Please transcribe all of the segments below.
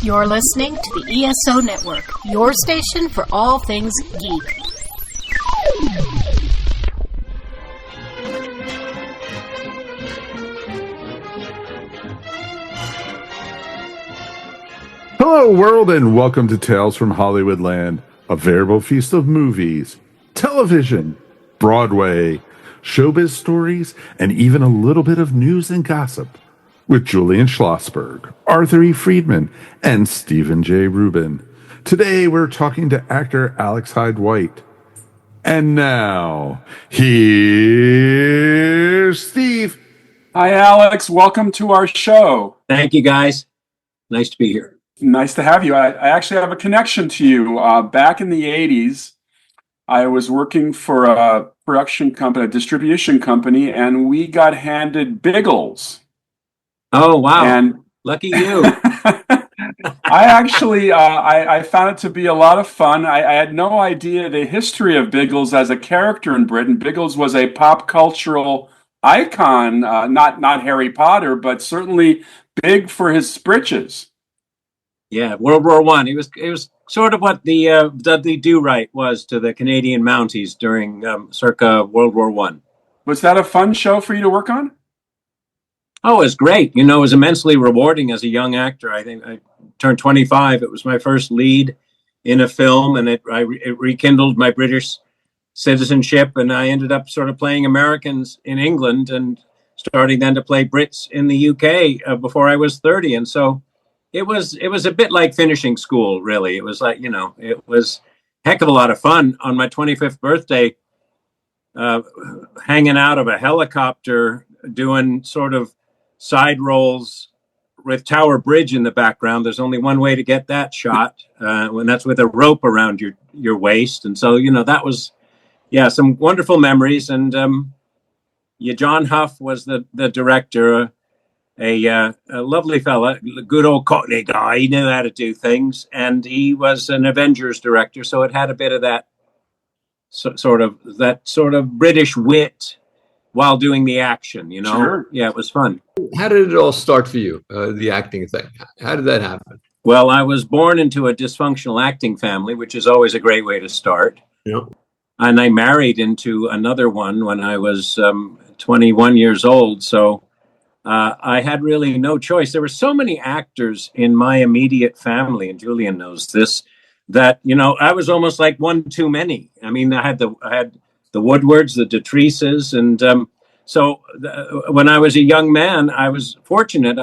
You're listening to the ESO Network, your station for all things geek. Hello, world, and welcome to Tales from Hollywoodland, a veritable feast of movies, television, Broadway, showbiz stories, and even a little bit of news and gossip, with Julian Schlossberg, Arthur E. Friedman, and Stephen J. Rubin. Today, we're talking to actor Alex Hyde-White. And now, here's Steve. Hi, Alex. Welcome to our show. Thank you, guys. Nice to be here. Nice to have you. I actually have a connection to you. Back in the 80s, I was working for a production company, a distribution company, and we got handed Biggles. Oh, wow. And lucky you. I actually, I found it to be a lot of fun. I had no idea the history of Biggles as a character in Britain. Biggles was a pop cultural icon, not Harry Potter, but certainly big for his breeches. Yeah, World War I. It was sort of what the Dudley Do-Right was to the Canadian Mounties during circa World War I. Was that a fun show for you to work on? Oh, it was great. You know, it was immensely rewarding as a young actor. I think I turned 25. It was my first lead in a film, and it rekindled my British citizenship, and I ended up sort of playing Americans in England and starting then to play Brits in the UK before I was 30. And so it was a bit like finishing school, really. It was like, it was a heck of a lot of fun. On my 25th birthday, hanging out of a helicopter, doing sort of side rolls with Tower Bridge in the background. There's only one way to get that shot, when that's with a rope around your waist. And so, that was, some wonderful memories. And John Huff was the director, a lovely fella, good old Cockney guy. He knew how to do things, and he was an Avengers director, so it had a bit of that sort of British wit while doing the action. Sure. Yeah, it was fun. How did it all start for you, the acting thing? How did that happen? Well, I was born into a dysfunctional acting family, which is always a great way to start. Yeah. And I married into another one when I was 21 years old. So I had really no choice. There were so many actors in my immediate family, and Julian knows this, that, I was almost like one too many. I mean, I had the Woodwards, the Detrices, and when I was a young man, I was fortunate.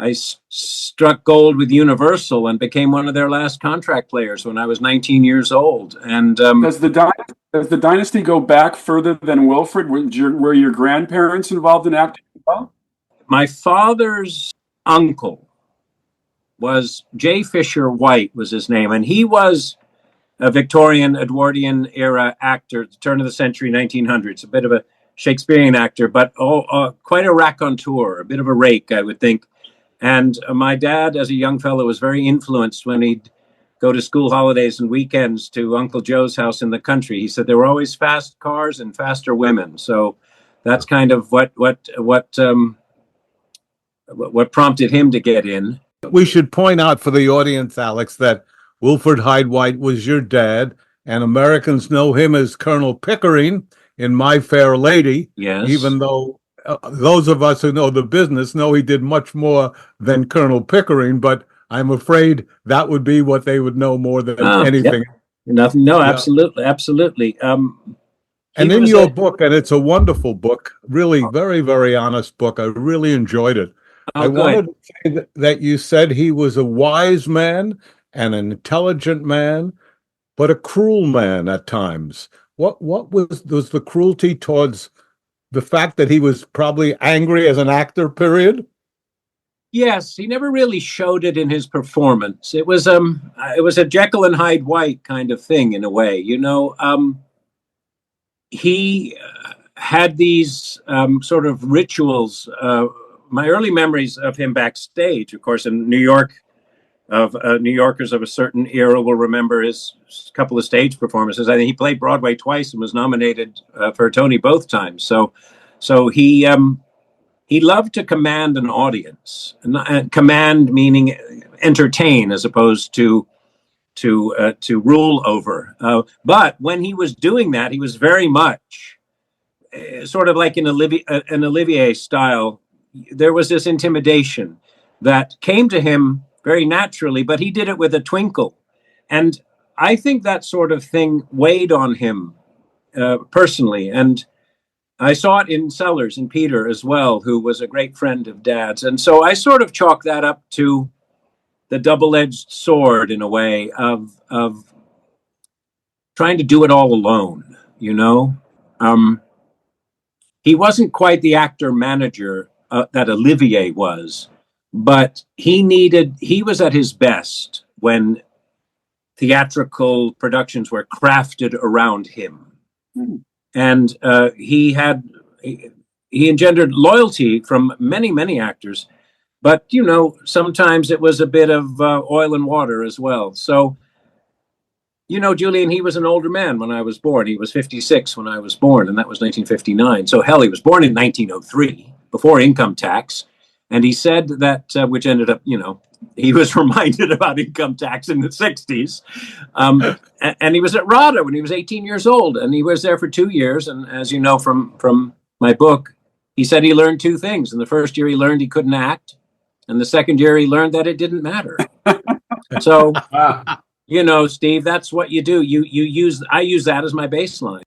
I struck gold with Universal and became one of their last contract players when I was 19 years old. And does the dynasty go back further than Wilfred? Were your grandparents involved in acting as well? My father's uncle was J. Fisher White, was his name, and he was a Victorian, Edwardian era actor, the turn of the century, 1900s, a bit of a Shakespearean actor, but quite a raconteur, a bit of a rake, I would think. And my dad, as a young fellow, was very influenced when he'd go to school holidays and weekends to Uncle Joe's house in the country. He said there were always fast cars and faster women. So that's kind of what prompted him to get in. We should point out for the audience, Alex, that Wilfred Hyde-White was your dad, and Americans know him as Colonel Pickering in My Fair Lady. Yes. Even though those of us who know the business know he did much more than Colonel Pickering, but I'm afraid that would be what they would know more than anything. Yep. No, absolutely. And in your book, and it's a wonderful book, really very, very honest book. I really enjoyed it. I wanted to say that you said he was a wise man, an intelligent man, but a cruel man at times. What was the cruelty towards the fact that he was probably angry as an actor, period? Yes, he never really showed it in his performance. It was a Jekyll and Hyde White kind of thing in a way, He had these sort of rituals. My early memories of him backstage, of course, in New York, of New Yorkers of a certain era will remember his couple of stage performances. I think he played Broadway twice and was nominated for a Tony both times. So he loved to command an audience. And command meaning entertain as opposed to rule over. But when he was doing that, he was very much sort of like an Olivier style. There was this intimidation that came to him very naturally, but he did it with a twinkle. And I think that sort of thing weighed on him personally. And I saw it in Sellers and Peter as well, who was a great friend of Dad's. And so I sort of chalk that up to the double-edged sword in a way of trying to do it all alone, you know? He wasn't quite the actor manager that Olivier was, but he was at his best when theatrical productions were crafted around him. And he engendered loyalty from many, many actors. But, you know, sometimes it was a bit of oil and water as well. So, you know, Julian, he was an older man when I was born. He was 56 when I was born, and that was 1959. So, hell, he was born in 1903, before income tax. And he said that, which ended up, you know, he was reminded about income tax in the 60s. And he was at RADA when he was 18 years old, and he was there for 2 years. And as you know from my book, he said he learned two things. In the first year, he learned he couldn't act. And the second year, he learned that it didn't matter. So, you know, Steve, that's what you do. I use that as my baseline.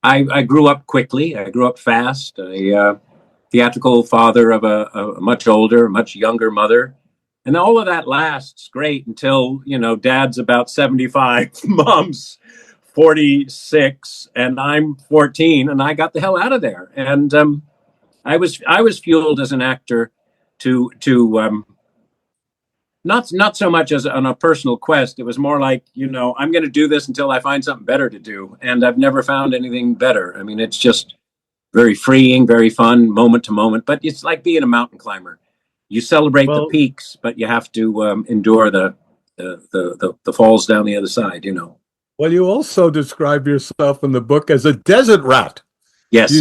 I grew up quickly. I grew up fast. A theatrical father of a much older, much younger mother. And all of that lasts great until, you know, Dad's about 75, Mom's 46, and I'm 14, and I got the hell out of there. And I was fueled as an actor to not so much as on a personal quest. It was more like, you know, I'm going to do this until I find something better to do. And I've never found anything better. I mean, it's just very freeing, very fun, moment to moment. But it's like being a mountain climber. You celebrate the peaks, but you have to endure the falls down the other side, you know. Well, you also describe yourself in the book as a desert rat. Yes,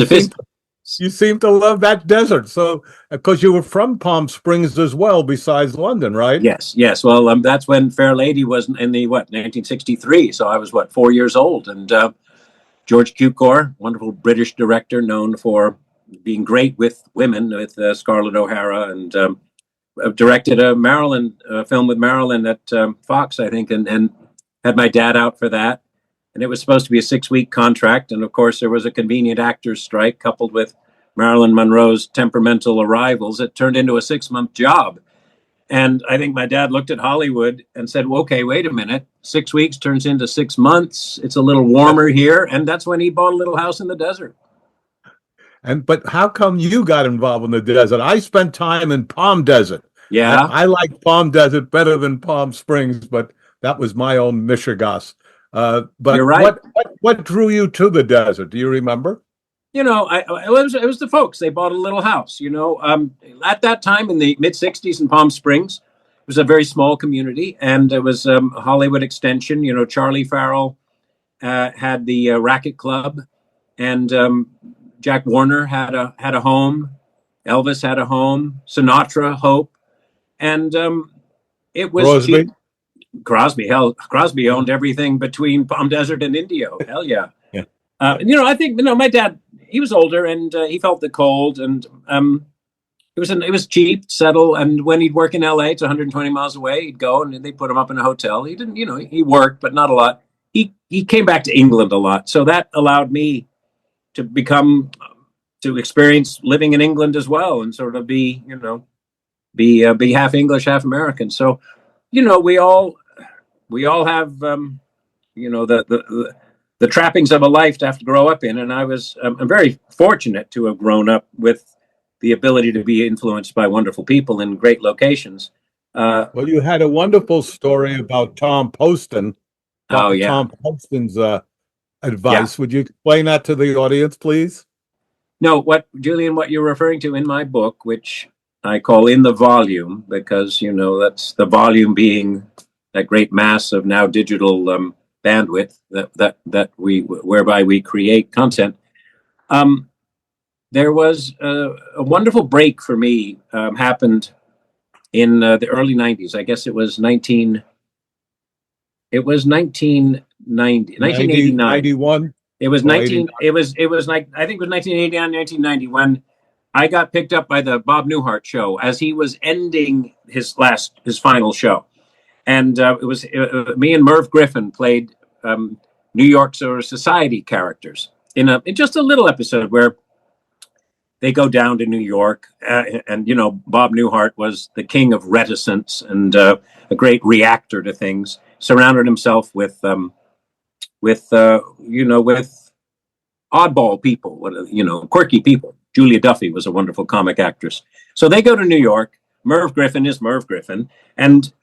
you seem to love that desert. So, because you were from Palm Springs as well, besides London, right? Yes. Well, that's when Fair Lady was in the 1963. So I was 4 years old, and George Cukor, wonderful British director known for being great with women, with Scarlett O'Hara, and directed a film with Marilyn at Fox, I think, and had my dad out for that. And it was supposed to be a 6-week contract. And of course, there was a convenient actors strike coupled with Marilyn Monroe's temperamental arrivals. It turned into a 6-month job. And I think my dad looked at Hollywood and said, well, okay, wait a minute. 6 weeks turns into 6 months. It's a little warmer here. And that's when he bought a little house in the desert. But how come you got involved in the desert? I spent time in Palm Desert. Yeah. I like Palm Desert better than Palm Springs, but that was my own mishigas. But you're right. What drew you to the desert? Do you remember? You know, it was the folks. They bought a little house, you know. At that time in the mid-'60s in Palm Springs, it was a very small community, and it was a Hollywood extension. You know, Charlie Farrell had the Racket Club, and Jack Warner had a home. Elvis had a home. Sinatra, Hope, and it was Crosby. Crosby owned everything between Palm Desert and Indio. Hell yeah. Yeah. You know, I think, you know, my dad, he was older, and he felt the cold, and it was cheap, settle. And when he'd work in LA, it's 120 miles away, he'd go and they'd put him up in a hotel. He didn't, you know, he worked, but not a lot. He came back to England a lot. So that allowed me to experience living in England as well, and sort of be half English, half American. So, you know, we all have, you know, the trappings of a life to have to grow up in. And I'm very fortunate to have grown up with the ability to be influenced by wonderful people in great locations. Well, you had a wonderful story about Tom Poston. Tom Poston's advice. Yeah. Would you explain that to the audience, please? No, Julian, what you're referring to in my book, which I call In the Volume, because, you know, that's the volume being that great mass of now digital bandwidth whereby we create content. There was a wonderful break for me happened in the early 90s. I guess it was 1990, 1989. 91. It was Oh, 19. It was like, I think it was 1989, 1990 when I got picked up by the Bob Newhart show as he was ending his final show, and it was me and Merv Griffin played New York sort of society characters in just a little episode where they go down to New York, and Bob Newhart was the king of reticence and a great reactor to things. Surrounded himself with oddball people, quirky people. Julia Duffy was a wonderful comic actress. So they go to New York. Merv Griffin is Merv Griffin, and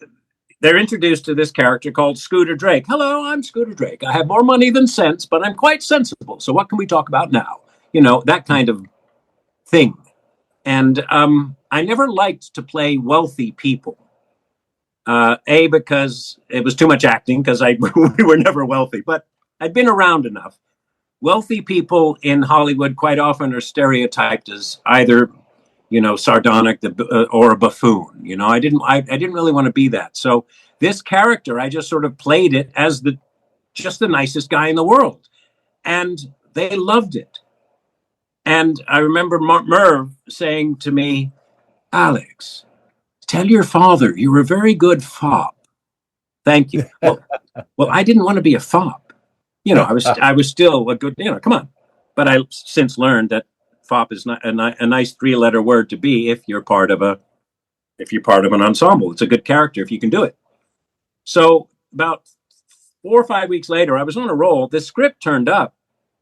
they're introduced to this character called Scooter Drake. Hello, I'm Scooter Drake. I have more money than sense, but I'm quite sensible. So what can we talk about now? That kind of thing. And I never liked to play wealthy people. Because it was too much acting, because we were never wealthy, but I'd been around enough. Wealthy people in Hollywood quite often are stereotyped as either, sardonic or a buffoon. I didn't really want to be that. So this character, I just sort of played it as just the nicest guy in the world, and they loved it. And I remember Merv saying to me, Alex, tell your father you're a very good fop. Thank you. Well, I didn't want to be a fop. I was still a good, come on. But I since learned that fop is not a nice 3-letter word to be if you're part of an ensemble. It's a good character if you can do it. So about 4 or 5 weeks later, I was on a roll. The script turned up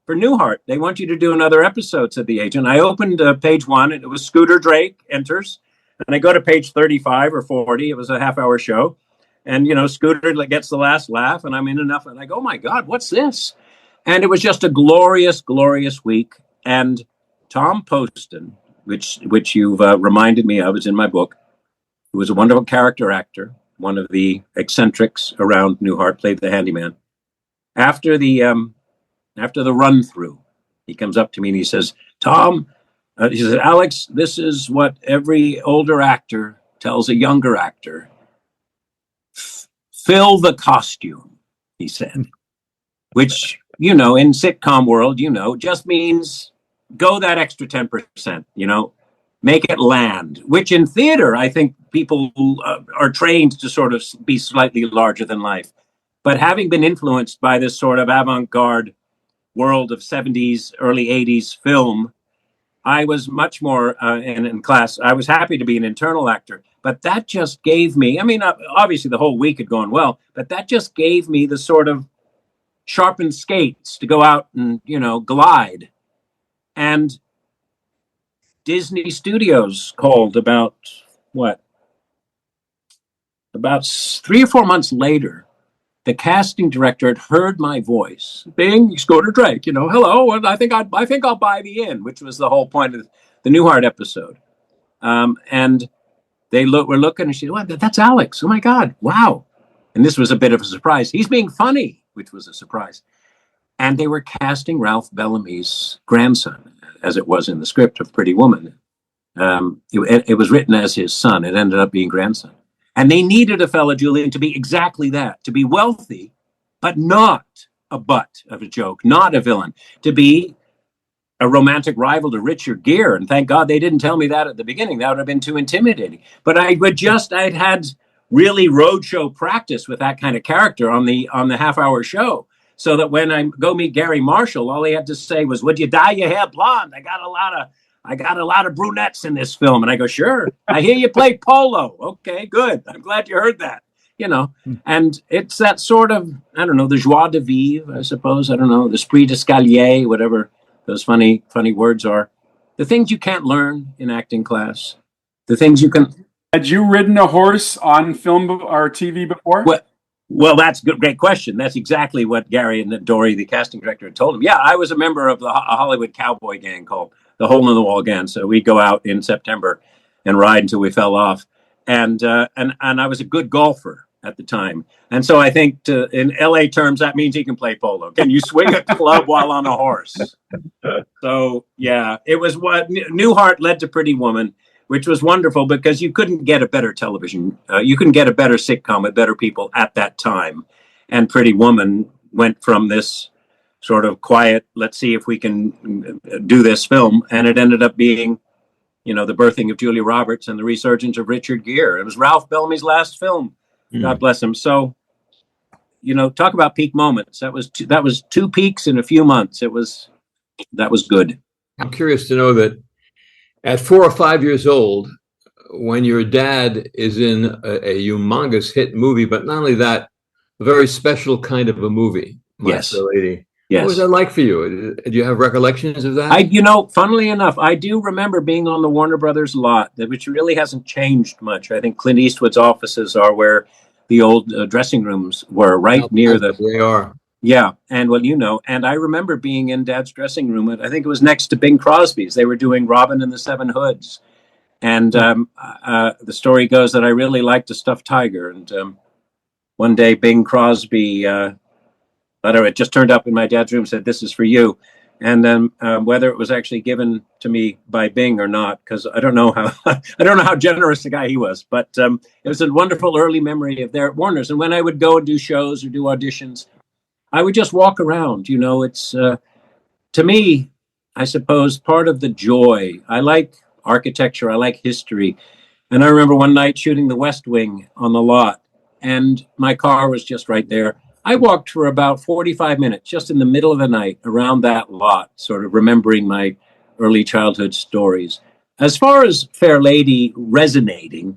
for Newhart. They want you to do another episode, said the agent. I opened page 1, and it was Scooter Drake enters. And I go to page 35 or 40. It was a half-hour show. And, Scooter gets the last laugh, and I'm in enough. And I go, oh, my God, what's this? And it was just a glorious, glorious week. And Tom Poston, which you've reminded me of, is in my book, who was a wonderful character actor, one of the eccentrics around Newhart, played the handyman. After the run-through, he comes up to me and he says, Tom, he says, Alex, this is what every older actor tells a younger actor. Fill the costume, he said, which, in sitcom world, just means go that extra 10%, make it land, which in theater, I think people are trained to sort of be slightly larger than life. But having been influenced by this sort of avant-garde world of 70s, early 80s film, I was much more in class. I was happy to be an internal actor, but that just gave me, obviously the whole week had gone well, but that just gave me the sort of sharpened skates to go out and, glide. And Disney Studios called about 3 or 4 months later. The casting director had heard my voice, being Scooter Drake, hello, and I think I'll buy the inn, which was the whole point of the Newhart episode. And they were looking, and she said, well, that's Alex. Oh my God, wow! And this was a bit of a surprise. He's being funny, which was a surprise. And they were casting Ralph Bellamy's grandson, as it was in the script of Pretty Woman. It was written as his son. It ended up being grandson. And they needed a fella, Julian, to be exactly that, to be wealthy, but not a butt of a joke, not a villain, to be a romantic rival to Richard Gere. And thank God they didn't tell me that at the beginning. That would have been too intimidating. But I'd had really roadshow practice with that kind of character on the half-hour show, so that when I go meet Gary Marshall, all he had to say was, would you dye your hair blonde? I got a lot of brunettes in this film. And I go, sure. I hear you play polo. Okay, good. I'm glad you heard that. And it's that sort of, I don't know, the joie de vivre, I suppose. I don't know, the esprit d'escalier, whatever those funny words are. The things you can't learn in acting class. The things you can. Had you ridden a horse on film or TV before? Well, that's a great question. That's exactly what Gary and Dory, the casting director, had told him. Yeah, I was a member of a Hollywood cowboy gang called the Hole in the Wall Gang. So we'd go out in September and ride until we fell off. And I was a good golfer at the time. And so I think in LA terms, that means he can play polo. Can you swing a club while on a horse? So, yeah, it was what Newhart led to Pretty Woman. which was wonderful because you couldn't get a better television. You couldn't get a better sitcom with better people at that time. And Pretty Woman went from this sort of quiet, let's see if we can do this film. And it ended up being, the birthing of Julia Roberts and the resurgence of Richard Gere. It was Ralph Bellamy's last film. God bless him. So, talk about peak moments. That was two peaks in a few months. That was good. I'm curious to know that at 4 or 5 years old, when your dad is in a humongous hit movie, but not only that, a very special kind of a movie, My Fair Lady. Yes. What was that like for you? Do you have recollections of that? Funnily enough, I do remember being on the Warner Brothers lot, which really hasn't changed much. I think Clint Eastwood's offices are where the old dressing rooms were, right near the... They are. Yeah, and and I remember being in Dad's dressing room. I think it was next to Bing Crosby's. They were doing Robin and the Seven Hoods. And the story goes that I really liked a stuffed tiger. And one day Bing Crosby... it just turned up in my dad's room, said, "This is for you." And then whether it was actually given to me by Bing or not, because I don't know how generous a guy he was, but it was a wonderful early memory of there at Warner's. And when I would go and do shows or do auditions, I would just walk around. It's to me, I suppose, part of the joy. I like architecture. I like history. And I remember one night shooting The West Wing on the lot, and my car was just right there. I walked for about 45 minutes, just in the middle of the night, around that lot, sort of remembering my early childhood stories. As far as Fair Lady resonating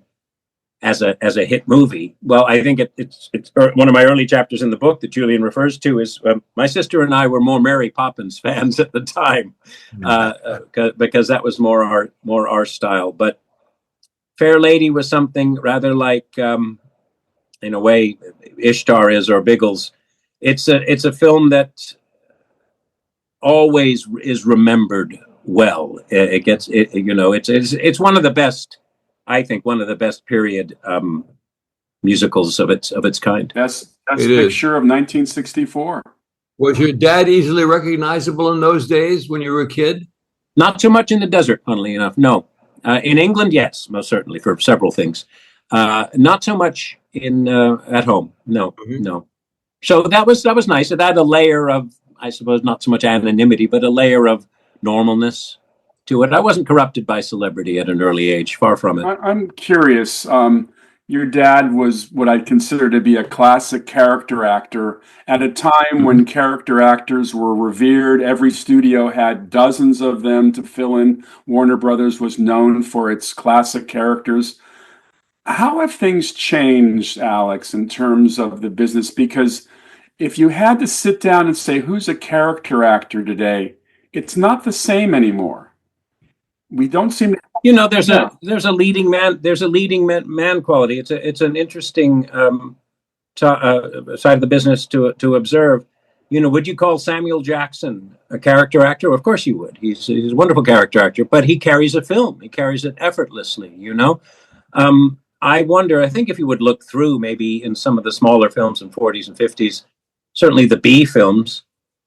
as a hit movie, well, I think it's one of my early chapters in the book that Julian refers to is my sister and I were more Mary Poppins fans at the time, because that was more our style. But Fair Lady was something rather like... in a way, Ishtar is, or Biggles. It's a film that always is remembered well. It's one of the best, I think, one of the best period musicals of its kind. That's a picture of 1964. Was your dad easily recognizable in those days when you were a kid? Not so much in the desert, funnily enough. No, in England, yes, most certainly for several things. Not so much at home. No, no. So that was nice. It had a layer of, I suppose, not so much anonymity, but a layer of normalness to it. I wasn't corrupted by celebrity at an early age. Far from it. I'm curious. Your dad was what I'd consider to be a classic character actor at a time when character actors were revered. Every studio had dozens of them to fill in. Warner Brothers was known for its classic characters. How have things changed, Alex, in terms of the business? Because if you had to sit down and say, who's a character actor today, it's not the same anymore. We don't seem to... there's a leading man quality. It's an interesting side of the business to observe. Would you call Samuel Jackson a character actor? Of course you would. He's a wonderful character actor, but he carries a film. He carries it effortlessly, I wonder, I think if you would look through maybe in some of the smaller films in 40s and 50s, certainly the B films,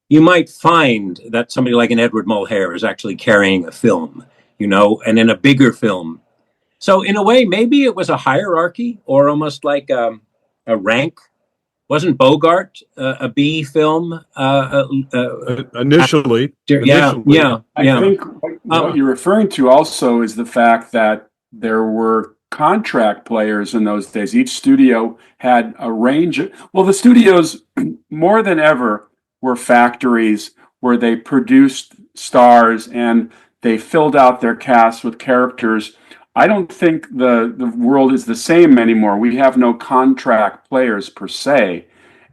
you might find that somebody like an Edward Mulhare is actually carrying a film, and in a bigger film. So in a way, maybe it was a hierarchy or almost like a rank. Wasn't Bogart a B film? Initially. Yeah. I think what you're referring to also is the fact that there were contract players in those days. Each studio had a range the studios more than ever were factories where they produced stars and they filled out their cast with characters. I don't think the world is the same anymore. We have no contract players per se,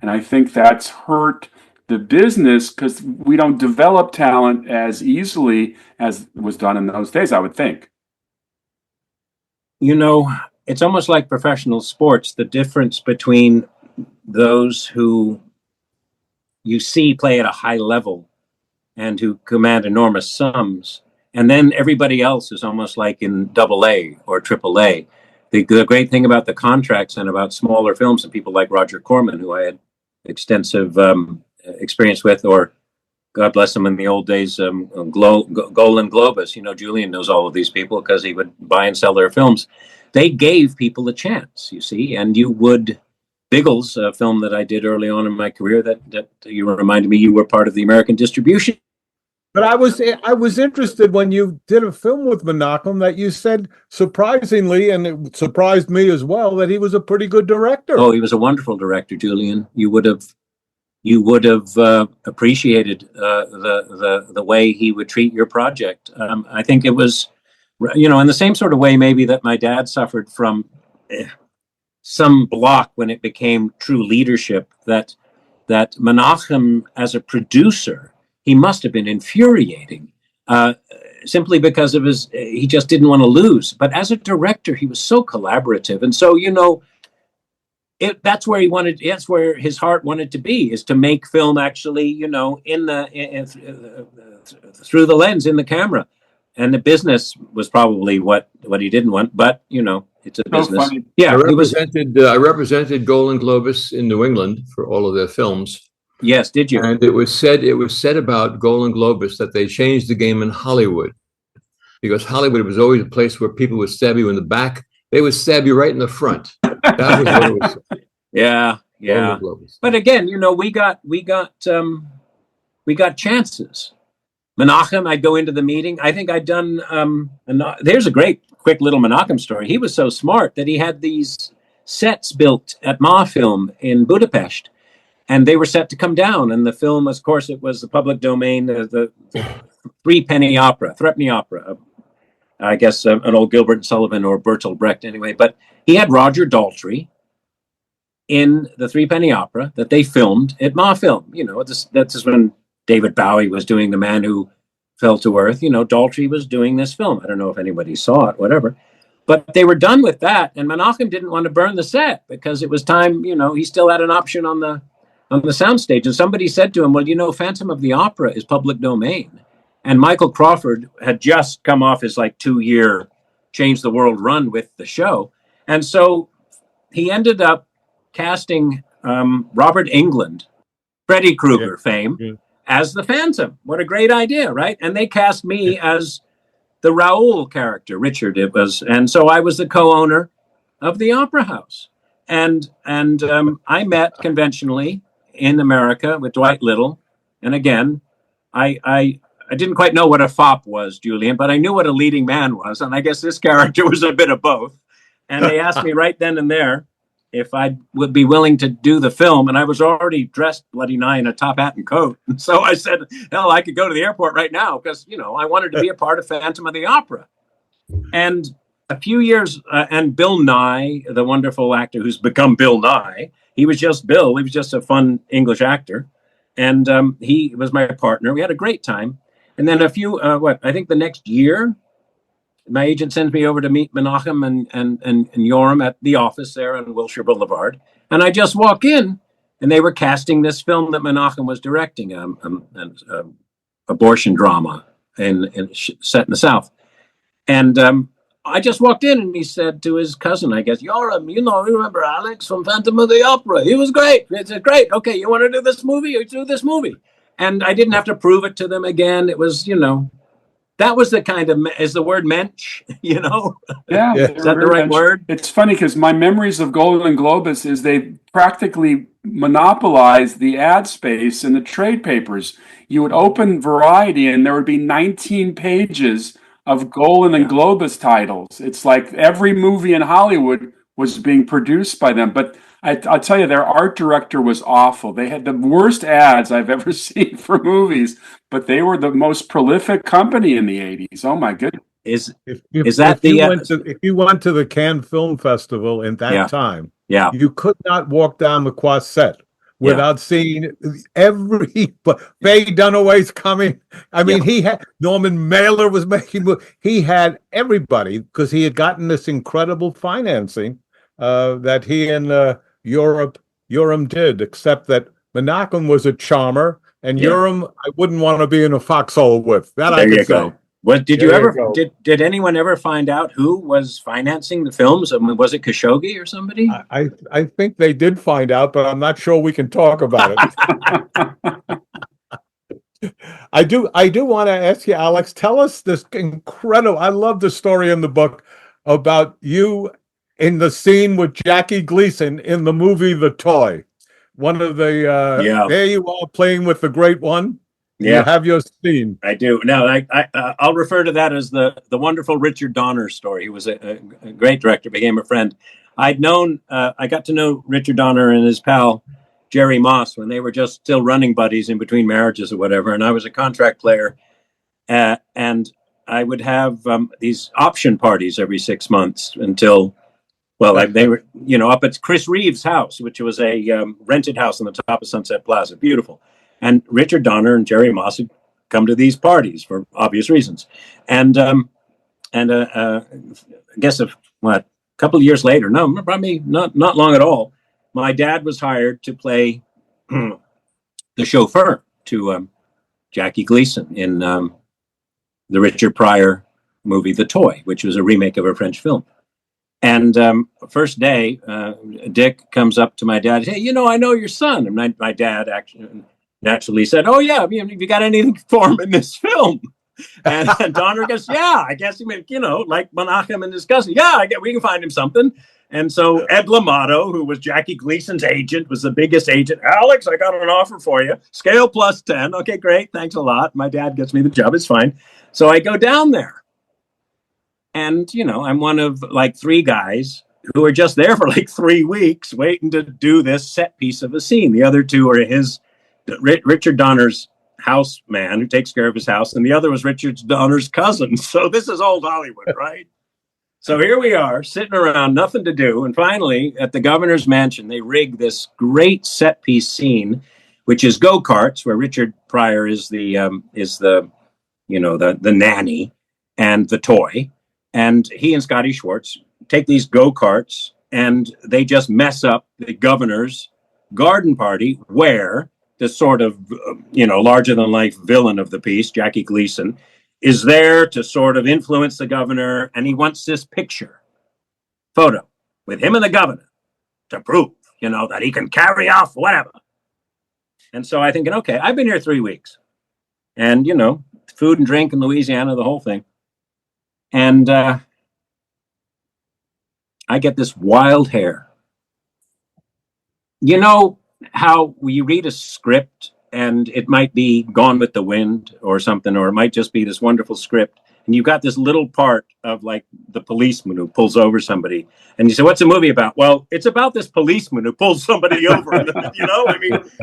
and I think that's hurt the business because we don't develop talent as easily as was done in those days, I would think. It's almost like professional sports, the difference between those who you see play at a high level and who command enormous sums. And then everybody else is almost like in AA or AAA. The great thing about the contracts and about smaller films and people like Roger Corman, who I had extensive experience with, or God bless him, in the old days, Golan Globus. Julian knows all of these people because he would buy and sell their films. They gave people a chance, you see, and you would. Biggles, a film that I did early on in my career, that you reminded me you were part of the American distribution. But I was interested when you did a film with Menachem that you said, surprisingly, and it surprised me as well, that he was a pretty good director. Oh, he was a wonderful director, Julian. You would have appreciated the way he would treat your project. I think it was, in the same sort of way maybe that my dad suffered from some block when it became true leadership. That Menachem, as a producer, he must have been infuriating, simply because of he just didn't want to lose. But as a director, he was so collaborative. And so, that's where his heart wanted to be, is to make film actually, through the lens, in the camera. And the business was probably what he didn't want, but, it's a business. Funny. Yeah. I represented Golan Globus in New England for all of their films. Yes, did you? And it was said about Golan Globus that they changed the game in Hollywood, because Hollywood was always a place where people would stab you in the back. They would stab you right in the front. That was what it was. Yeah. But again, we got chances. Menachem, I'd go into the meeting. I think I'd done. There's a great, quick little Menachem story. He was so smart that he had these sets built at Ma Film in Budapest. And they were set to come down. And the film, of course, it was the public domain, the threepenny opera. I guess an old Gilbert and Sullivan or Bertolt Brecht anyway. But he had Roger Daltrey in the threepenny opera that they filmed at Ma Film. That's when David Bowie was doing The Man Who Fell to Earth. Daltrey was doing this film. I don't know if anybody saw it, whatever. But they were done with that. And Menachem didn't want to burn the set because it was time, he still had an option on the soundstage. And somebody said to him, well, Phantom of the Opera is public domain. And Michael Crawford had just come off his 2-year Change the World run with the show. And so he ended up casting Robert Englund, Freddy Krueger fame, as the Phantom. What a great idea, right? And they cast me as the Raoul character, Richard it was. And so I was the co-owner of the Opera House. And I met conventionally in America with Dwight Little. And again, I didn't quite know what a fop was, Julian, but I knew what a leading man was. And I guess this character was a bit of both. And they asked me right then and there if I would be willing to do the film. And I was already dressed bloody nigh in a top hat and coat. And so I said, hell, I could go to the airport right now because, I wanted to be a part of Phantom of the Opera. And a few years, and Bill Nye, the wonderful actor who's become Bill Nye, he was just Bill. He was just a fun English actor. And he was my partner. We had a great time. And then I think the next year, my agent sends me over to meet Menachem and Yoram at the office there on Wilshire Boulevard. And I just walk in, and they were casting this film that Menachem was directing, an abortion drama set in the South. And I just walked in, and he said to his cousin, I guess, Yoram, remember Alex from Phantom of the Opera? He was great. He said, great. Okay, you want to do this movie? You do this movie. And I didn't have to prove it to them again. It was, that was the kind of, is the word mensch, Yeah. Is that the right word? It's funny because my memories of Golan Globus is they practically monopolized the ad space in the trade papers. You would open Variety and there would be 19 pages of Golan and Globus titles. It's like every movie in Hollywood was being produced by them. But I'll tell you, their art director was awful. They had the worst ads I've ever seen for movies, but they were the most prolific company in the 80s. Oh, my goodness. If you went to the Cannes Film Festival in that time, you could not walk down the Croisette without seeing every Faye Dunaway's coming. I mean, he had Norman Mailer was making. He had everybody because he had gotten this incredible financing that he and Yoram did. Except that Menachem was a charmer, and Yoram I wouldn't want to be in a foxhole with. That I could say. What did you ever? Did anyone ever find out who was financing the films? I mean, was it Khashoggi or somebody? I think they did find out, but I'm not sure we can talk about it. I do want to ask you, Alex, tell us this incredible, I love the story in the book about you in the scene with Jackie Gleason in the movie The Toy. One of the, Yeah. there you are playing with the great one. You Yeah, have your scene. I do. Now, I'll refer to that as the wonderful Richard Donner story. He was a great director, became a friend. I got to know Richard Donner and his pal Jerry Moss when they were just still running buddies in between marriages or whatever. And I was a contract player, and I would have these option parties every 6 months until, well, they were, up at Chris Reeves' house, which was a rented house on the top of Sunset Plaza. Beautiful. And Richard Donner and Jerry Moss had come to these parties for obvious reasons. And I guess a couple of years later, no, probably not long at all, my dad was hired to play the chauffeur to Jackie Gleason in the Richard Pryor movie The Toy, which was a remake of a French film. And first day, Dick comes up to my dad, hey, I know your son. And my dad actually naturally said, oh, yeah, have you got anything for him in this film? And Donner goes, yeah, I guess, like Menachem and his cousin. Yeah, we can find him something. And so Ed L'Amato, who was Jackie Gleason's agent, was the biggest agent. Alex, I got an offer for you. Scale plus 10. Okay, great. Thanks a lot. My dad gets me the job. It's fine. So I go down there. And, I'm one of like 3 guys who are just there for like 3 weeks waiting to do this set piece of a scene. The other 2 are Richard Donner's house man who takes care of his house, and the other was Richard Donner's cousin. So this is old Hollywood, right? So here we are sitting around, nothing to do. And finally, at the governor's mansion, they rig this great set piece scene, which is go-karts, where Richard Pryor is the nanny and the toy. And he and Scotty Schwartz take these go-karts and they just mess up the governor's garden party, where the sort of, larger-than-life villain of the piece, Jackie Gleason, is there to sort of influence the governor. And he wants this photo with him and the governor to prove, that he can carry off whatever. And so I thinking, okay, I've been here 3 weeks. And, food and drink in Louisiana, the whole thing. And I get this wild hair. How you read a script and it might be Gone with the Wind or something, or it might just be this wonderful script, and you've got this little part of like the policeman who pulls over somebody, and you say, what's the movie about? Well, it's about this policeman who pulls somebody over.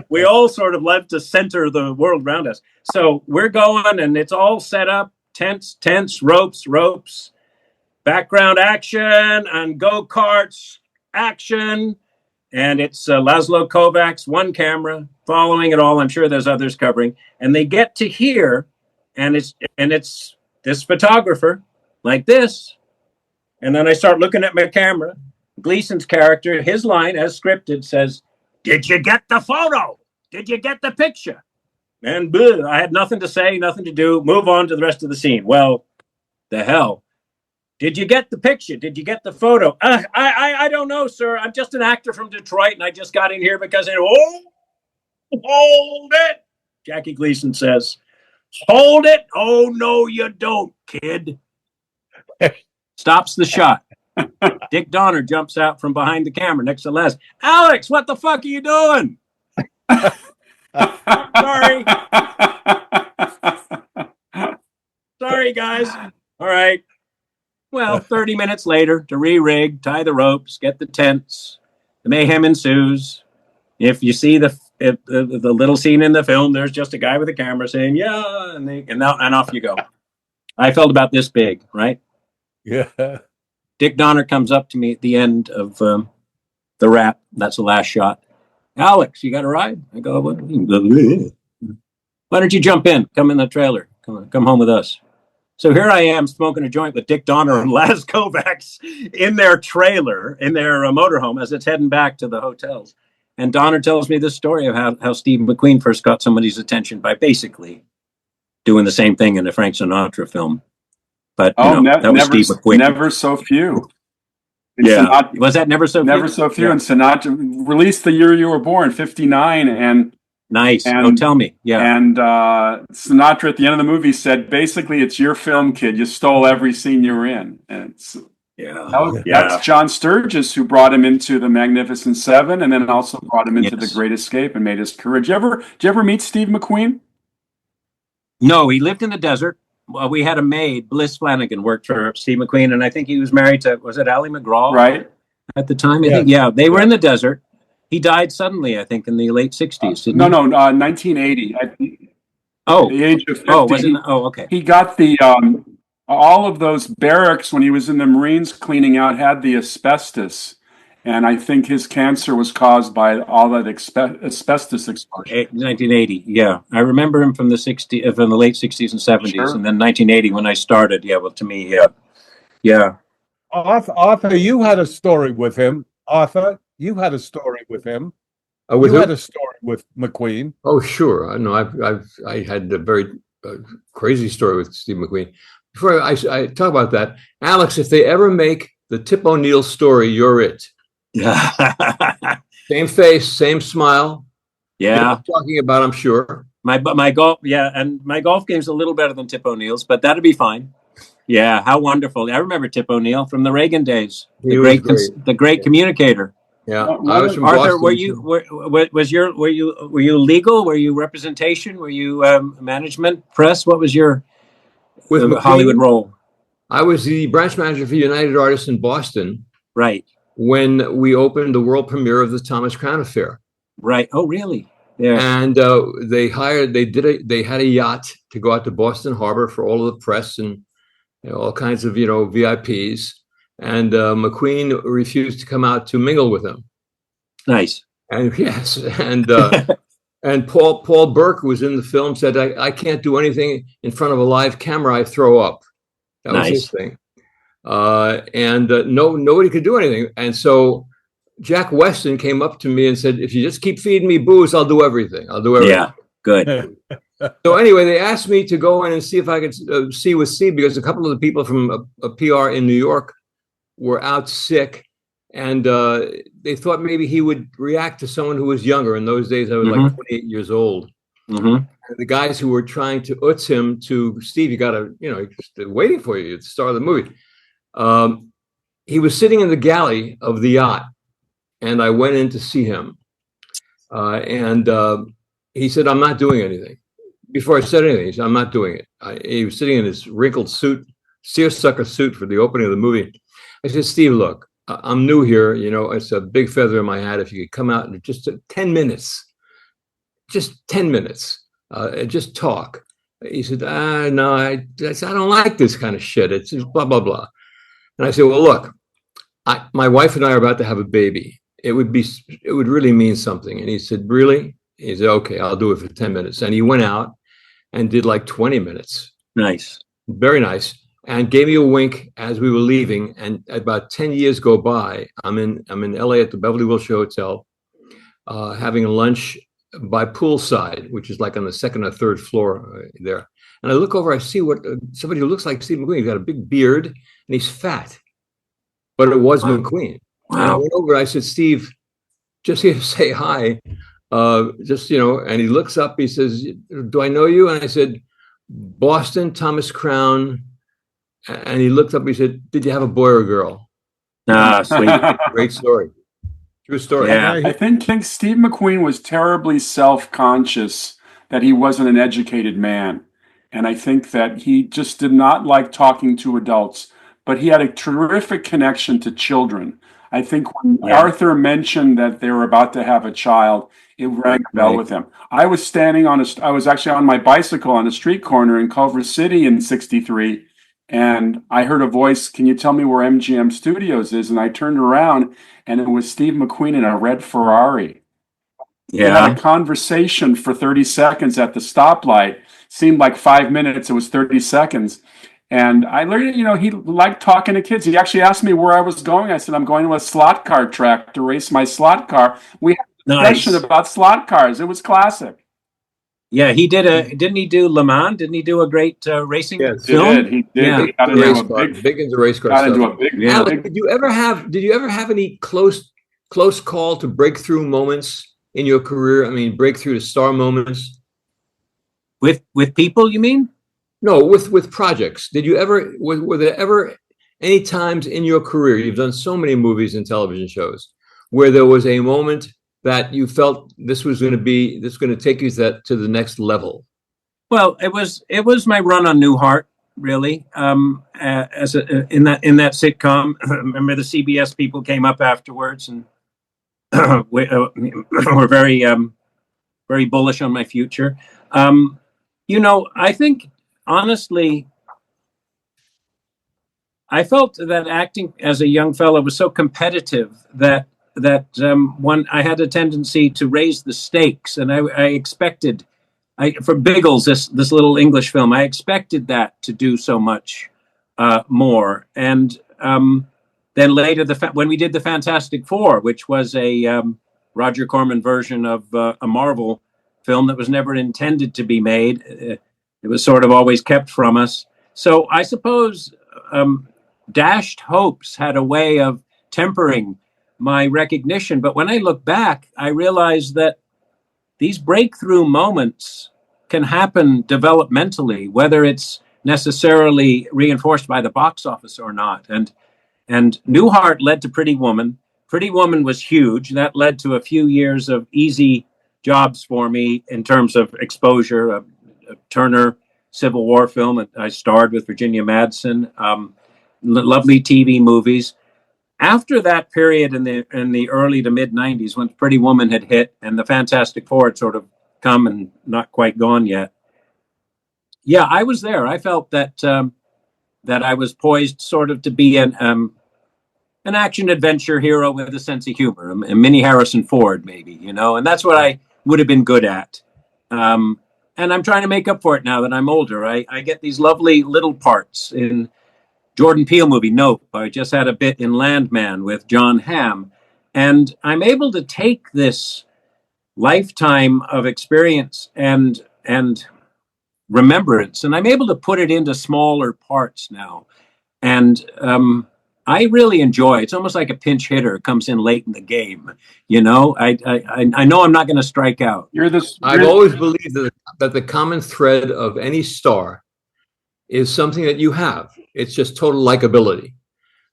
We all sort of love to center the world around us. So we're going, and it's all set up, tents, ropes, background action, and go-karts action. And it's Laszlo Kovacs, one camera, following it all. I'm sure there's others covering. And they get to here, and it's this photographer like this. And then I start looking at my camera. Gleason's character, his line, as scripted, says, did you get the photo? Did you get the picture? And I had nothing to say, nothing to do. Move on to the rest of the scene. Well, the hell. Did you get the picture? Did you get the photo? I don't know, sir. I'm just an actor from Detroit, and I just got in here because hold it. Jackie Gleason says, hold it. Oh, no, you don't, kid. Stops the shot. Dick Donner jumps out from behind the camera next to Les. Alex, what the fuck are you doing? Sorry. Sorry, guys. All right. Well, 30 minutes later, to re-rig, tie the ropes, get the tents, the mayhem ensues. If you see the little scene in the film, there's just a guy with a camera saying, yeah, and off you go. I felt about this big, right? Yeah. Dick Donner comes up to me at the end of the wrap. That's the last shot. Alex, you got a ride? I go, why don't you jump in? Come in the trailer. Come home with us. So here I am smoking a joint with Dick Donner and Laz Kovacs in their trailer, in their motorhome, as it's heading back to the hotels. And Donner tells me this story of how Steve McQueen first got somebody's attention by basically doing the same thing in a Frank Sinatra film. But that was Steve McQueen. Never So Few. Yeah. Sinatra, was that Never So Few? Never So Few. Yeah. And Sinatra released the year you were born, 59. And Nice. And, tell me. Yeah. And Sinatra at the end of the movie said, basically, it's your film, kid. You stole every scene you were in. And that's John Sturges, who brought him into The Magnificent Seven, and then also brought him into The Great Escape and made his career. Did you ever meet Steve McQueen? No, he lived in the desert. Well, we had a maid, Bliss Flanagan, worked for Steve McQueen, and I think he was married to, was it Ally McGraw? Right. At the time, I think. Yeah, they were in the desert. He died suddenly, I think, in the late 60s. 1980. At the age of 50. Okay. He got the all of those barracks when he was in the Marines cleaning out had the asbestos, and I think his cancer was caused by all that asbestos exposure. 1980. Yeah, I remember him from the late 60s and 70s, sure. And then 1980 when I started. Yeah, well, to me, yeah. Arthur, you had a story with him. Arthur, you had a story with him. With you had a story with McQueen. Oh, sure. I know. I had a very crazy story with Steve McQueen. Before I talk about that, Alex, if they ever make the Tip O'Neill story, you're it. Yeah. Same face, same smile. Yeah. You know what I'm talking about, I'm sure. My golf, and my golf game's a little better than Tip O'Neill's, but that'd be fine. Yeah, how wonderful! I remember Tip O'Neill from the Reagan days. The great communicator. Yeah, I was from Arthur. Boston. Were you legal? Were you representation? Were you management, press? What was your Hollywood role? I was the branch manager for United Artists in Boston. Right. When we opened the world premiere of the Thomas Crown Affair. Right. Oh, really? Yeah. And they had a yacht to go out to Boston Harbor for all of the press and all kinds of, VIPs. And McQueen refused to come out to mingle with them. Nice. And yes. And and Paul Burke, who was in the film, said, I can't do anything in front of a live camera. I throw up. That was his thing. Nobody could do anything. And so Jack Weston came up to me and said, if you just keep feeding me booze, I'll do everything. Yeah, good. So anyway, they asked me to go in and see if I could see with Steve, because a couple of the people from a PR in New York were out sick, and they thought maybe he would react to someone who was younger. In those days, I was like 28 years old. Mm-hmm. The guys who were trying to utz him to, Steve, you got to, just waiting for you at the start of the movie. He was sitting in the galley of the yacht, and I went in to see him. He said, I'm not doing anything. Before I said anything, he said, I'm not doing it. He was sitting in his wrinkled suit, seersucker suit for the opening of the movie. I said, Steve, look, I'm new here. It's a big feather in my hat. If you could come out in just 10 minutes, just talk. He said, no, I don't like this kind of shit. It's just blah, blah, blah. And I said, well, look, my wife and I are about to have a baby. It would really mean something. And he said, really? He said, okay, I'll do it for 10 minutes. And he went out and did like 20 minutes. Nice. Very nice. And gave me a wink as we were leaving. And about 10 years go by. I'm in LA at the Beverly Wilshire Hotel, having a lunch by poolside, which is like on the second or third floor there. And I look over, I see somebody who looks like Steve McQueen. He's got a big beard and he's fat. But it was McQueen. Wow. And I went over, I said, Steve, just here to say hi. And he looks up, he says, do I know you? And I said, Boston, Thomas Crown. And he looked up, he said, did you have a boy or a girl? Sweet. Great story. True story. Yeah. I think Steve McQueen was terribly self-conscious that he wasn't an educated man. And I think that he just did not like talking to adults, but he had a terrific connection to children. I think when Arthur mentioned that they were about to have a child, it rang a bell with him. I was actually on my bicycle on a street corner in Culver City in '63, and I heard a voice, can you tell me where MGM Studios is? And I turned around, and it was Steve McQueen in a red Ferrari. Yeah. We had a conversation for 30 seconds at the stoplight. Seemed like 5 minutes. It was 30 seconds. And I learned, he liked talking to kids. He actually asked me where I was going. I said, I'm going to a slot car track to race my slot car. We had a discussion about slot cars. It was classic. Yeah, he didn't he do Le Mans? Didn't he do a great racing film? He did. Yeah. He got big into race car stuff. Alex, did you ever have any close call to breakthrough moments in your career? I mean, breakthrough to star moments. With people, you mean? No, with projects. Did you ever, were there ever any times in your career, you've done so many movies and television shows, where there was a moment that you felt this was going to take you to the next level? Well, it was my run on Newhart, really. In that sitcom, remember the CBS people came up afterwards and were very bullish on my future. I think honestly, I felt that acting as a young fellow was so competitive that I had a tendency to raise the stakes, and I expected. For Biggles, this little English film, I expected that to do so much more. And then later, when we did the Fantastic Four, which was a Roger Corman version of a Marvel film that was never intended to be made, it was sort of always kept from us. So I suppose dashed hopes had a way of tempering my recognition. But when I look back, I realized that these breakthrough moments can happen developmentally, whether it's necessarily reinforced by the box office or not. And Newhart led to Pretty Woman. Pretty Woman was huge. That led to a few years of easy jobs for me in terms of exposure. A Turner Civil War film. I starred with Virginia Madsen. Lovely TV movies. After that period in the early to mid 90s, when Pretty Woman had hit and the Fantastic Four had sort of come and not quite gone yet, yeah, I was there. I felt that I was poised sort of to be an action adventure hero with a sense of humor, a mini Harrison Ford, maybe, and that's what I would have been good at. And I'm trying to make up for it now that I'm older. I get these lovely little parts in Jordan Peele movie, Nope. I just had a bit in Landman with John Hamm. And I'm able to take this lifetime of experience and remembrance, and I'm able to put it into smaller parts now. And I really enjoy it. It's almost like a pinch hitter comes in late in the game. I know I'm not going to strike out. I've always believed that the common thread of any star is something that you have. It's just total likability.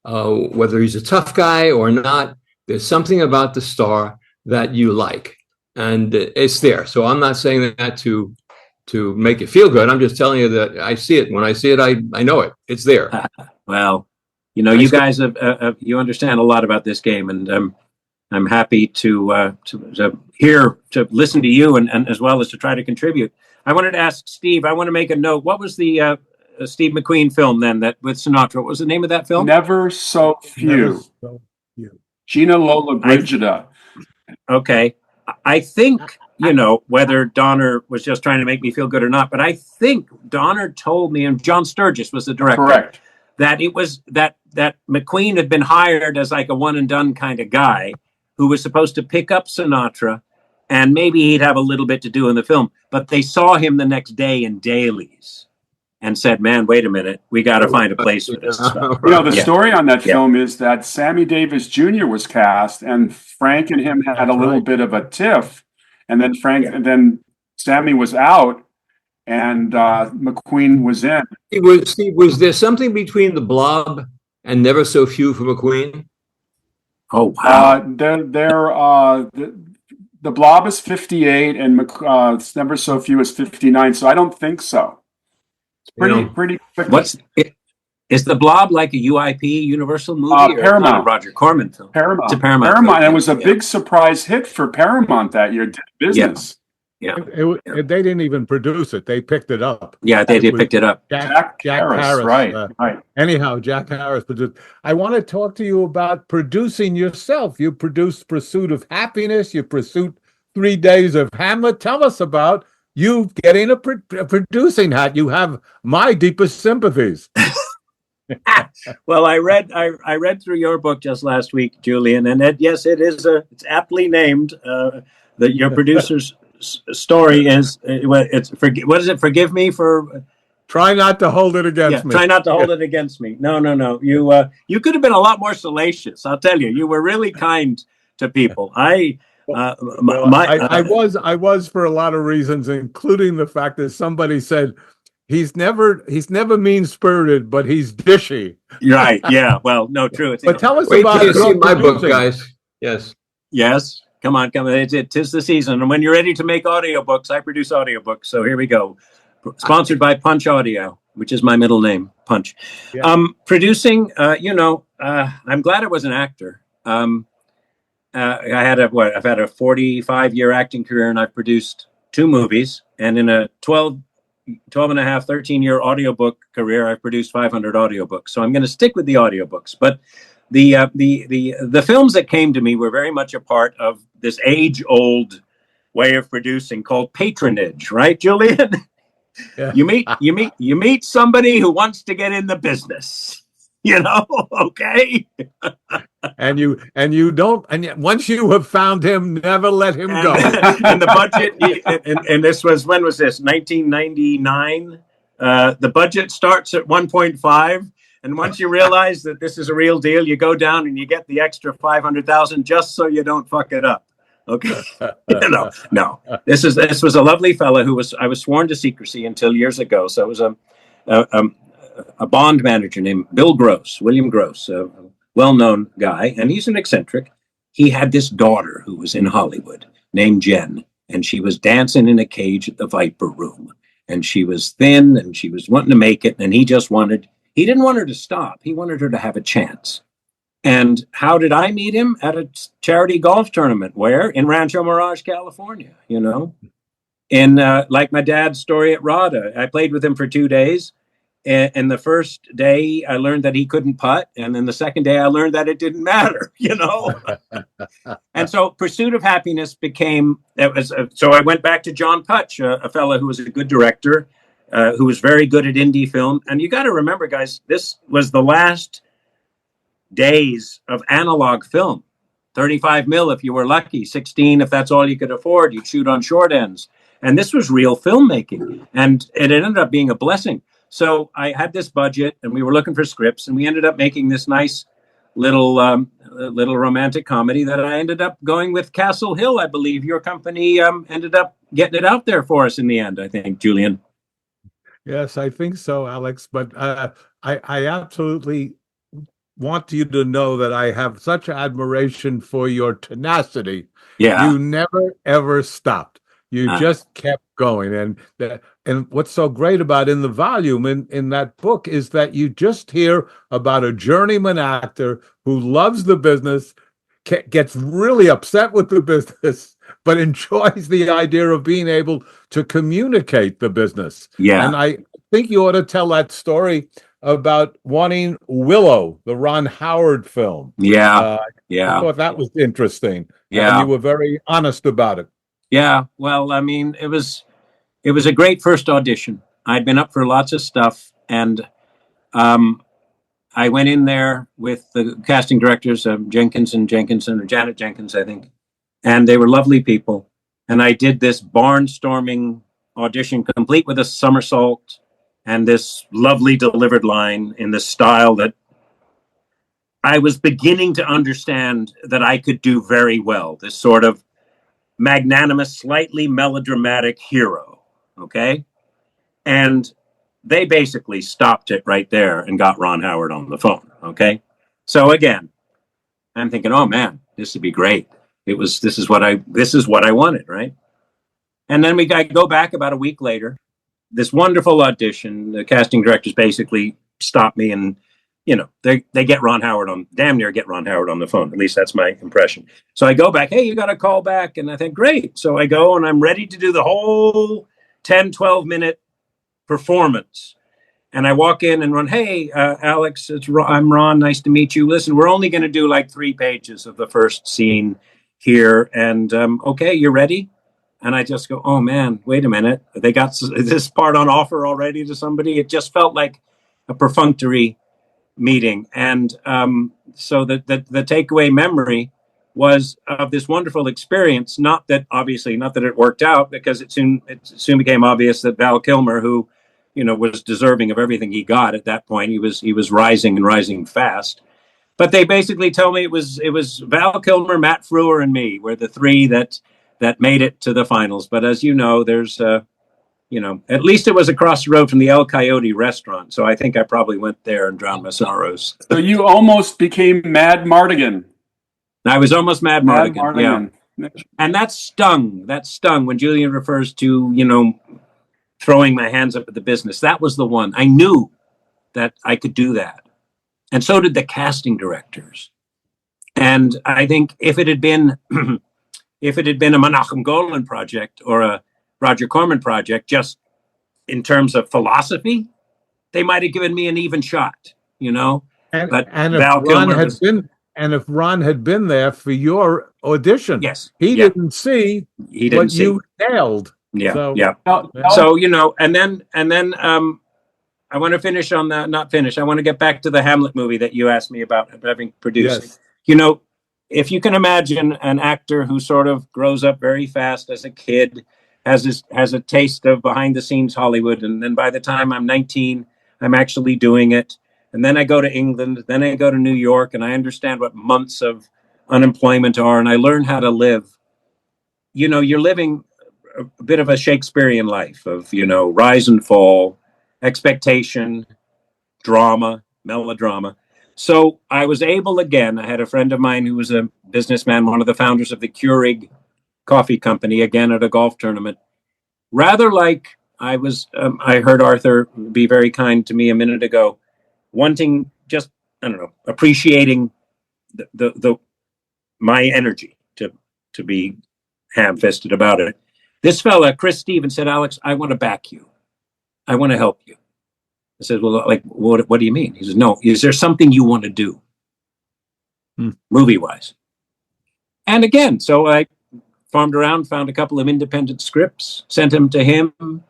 Whether he's a tough guy or not, there's something about the star that you like, and it's there. So I'm not saying that to make you feel good. I'm just telling you that I see it. When I see it, I know it. It's there. Well, you guys have you understand a lot about this game, and I'm happy to listen to you and as well as to try to contribute. I wanted to ask Steve. I want to make a note. What was the Steve McQueen film then that with Sinatra? What was the name of that film? Never So Few. Gina Lola Brigida. Okay. I think, whether Donner was just trying to make me feel good or not, but I think Donner told me, and John Sturgis was the director, correct, that it was that McQueen had been hired as like a one and done kind of guy who was supposed to pick up Sinatra, and maybe he'd have a little bit to do in the film. But they saw him the next day in dailies and said, man, wait a minute, we got to find a place for this stuff. The story on that film is that Sammy Davis Jr. was cast, and Frank and him had a little bit of a tiff, and then and then Sammy was out, and McQueen was in. Steve, was there something between The Blob and Never So Few for McQueen? Oh, wow. The Blob is 58, and Never So Few is 59, so I don't think so. It's pretty quick. Is The Blob like a UIP Universal movie or Paramount? Not a Roger Corman film? Paramount. It's a Paramount. Paramount. And it was a big surprise hit for Paramount that year. Did business. Yeah. They didn't even produce it. They picked it up. Yeah, they picked it up. Jack Harris. Right. Anyhow, Jack Harris produced. I want to talk to you about producing yourself. You produced Pursuit of Happiness. You produced 3 Days of Hamlet. Tell us about you getting a producing hat. You have my deepest sympathies. Well, I read through your book just last week, Julian, and yes, it's aptly named. Your producer's story is what is it? Forgive me for. Try not to hold it against me. Try not to hold it against me. No. You could have been a lot more salacious. I'll tell you. You were really kind to people. I I was for a lot of reasons, including the fact that somebody said he's never mean-spirited, but he's dishy. Right. Yeah. Well, no, true. But tell us Wait about till you see my book, producing. guys. Yes. Yes. Come on. Tis the season. And when you're ready to make audiobooks, I produce audiobooks. So here we go. Sponsored by Punch Audio, which is my middle name, Punch. Yeah. Producing, I'm glad I was an actor. I've had a 45-year acting career, and I've produced 2 movies. And in a 12 and a half, 13-year audiobook career, I've produced 500 audiobooks. So I'm going to stick with the audiobooks. But the films that came to me were very much a part of this age-old way of producing called patronage, right, Julian? Yeah. You meet somebody who wants to get in the business, okay? Once you have found him, never let him go. And the budget, and this was, when was this? 1999. The budget starts at 1.5. And once you realize that this is a real deal, you go down and you get the extra 500,000 just so you don't fuck it up. Okay. No. This was a lovely fellow I was sworn to secrecy until years ago. So it was a bond manager named William Gross, a well-known guy, and he's an eccentric. He had this daughter who was in Hollywood named Jen, and she was dancing in a cage at the Viper Room, and she was thin and she was wanting to make it, and he didn't want her to stop. He wanted her to have a chance. And how did I meet him? At a charity golf tournament. Where? In Rancho Mirage, California, in like my dad's story at RADA. I played with him for 2 days. And the first day I learned that he couldn't putt. And then the second day I learned that it didn't matter, And so Pursuit of Happiness so I went back to John Putch, a fellow who was a good director, who was very good at indie film. And you got to remember, guys, this was the last days of analog film. 35 mil if you were lucky, 16 if that's all you could afford. You'd shoot on short ends. And this was real filmmaking. And it ended up being a blessing. So I had this budget, and we were looking for scripts, and we ended up making this nice little romantic comedy that I ended up going with Castle Hill. I believe your company ended up getting it out there for us in the end, I think, Julian. Yes, I think so, Alex. But I absolutely want you to know that I have such admiration for your tenacity. Yeah. You never, ever stopped. You just kept going. And what's so great about in the volume in that book is that you just hear about a journeyman actor who loves the business, gets really upset with the business, but enjoys the idea of being able to communicate the business. Yeah. And I think you ought to tell that story about wanting Willow, the Ron Howard film. Yeah. I thought that was interesting. Yeah. And you were very honest about it. Yeah. Well, I mean, it was a great first audition. I'd been up for lots of stuff, and I went in there with the casting directors, Janet Jenkins, I think, and they were lovely people. And I did this barnstorming audition, complete with a somersault and this lovely delivered line in the style that I was beginning to understand that I could do very well. This sort of magnanimous, slightly melodramatic hero. Okay. And they basically stopped it right there and got Ron Howard on the phone. Okay. So again, I'm thinking, oh man, this would be great. This is what I wanted. Right. And then I go back about a week later, this wonderful audition. The casting directors basically stopped me, and they get Ron Howard damn near get Ron Howard on the phone. At least that's my impression. So I go back, hey, you got to call back. And I think, great. So I go and I'm ready to do the whole 10, 12 minute performance. And I walk in and run, hey, Alex, I'm Ron. Nice to meet you. Listen, we're only going to do like 3 pages of the first scene here. And okay, you ready? And I just go, oh man, wait a minute. They got this part on offer already to somebody. It just felt like a perfunctory meeting. And so the takeaway memory was of this wonderful experience. Not that it worked out, because it soon became obvious that Val Kilmer, who was deserving of everything he got at that point, he was rising and rising fast. But they basically told me it was Val Kilmer, Matt Frewer, and me were the three that made it to the finals. But as you know, there's at least it was across the road from the El Coyote restaurant. So I think I probably went there and drowned my sorrows. So you almost became Mad Mardigan. I was almost Mad Mardigan. Yeah. And that stung. That stung when Julian refers to, throwing my hands up at the business. That was the one. I knew that I could do that. And so did the casting directors. And I think if it had been a Menachem Golan project or a Roger Corman project, just in terms of philosophy, they might have given me an even shot, But if Ron had been there for your audition, yes, he didn't see what you nailed. Yeah, so, yeah. So and then I want to finish on that. Not finish. I want to get back to the Hamlet movie that you asked me about having produced. Yes. If you can imagine an actor who sort of grows up very fast as a kid, has a taste of behind the scenes Hollywood, and then by the time I'm 19, I'm actually doing it. And then I go to England, then I go to New York, and I understand what months of unemployment are, and I learn how to live. You're living a bit of a Shakespearean life of, rise and fall, expectation, drama, melodrama. So I was able again, I had a friend of mine who was a businessman, one of the founders of the Keurig coffee company, again at a golf tournament. Rather like I was, I heard Arthur be very kind to me a minute ago, wanting just, appreciating the my energy to be ham-fisted about it. This fella, Chris Stevens, said, Alex, I want to back you. I want to help you. I said, well, like, what do you mean? He says, no, is there something you want to do? Movie-wise? And again, so I farmed around, found a couple of independent scripts, sent them to him. And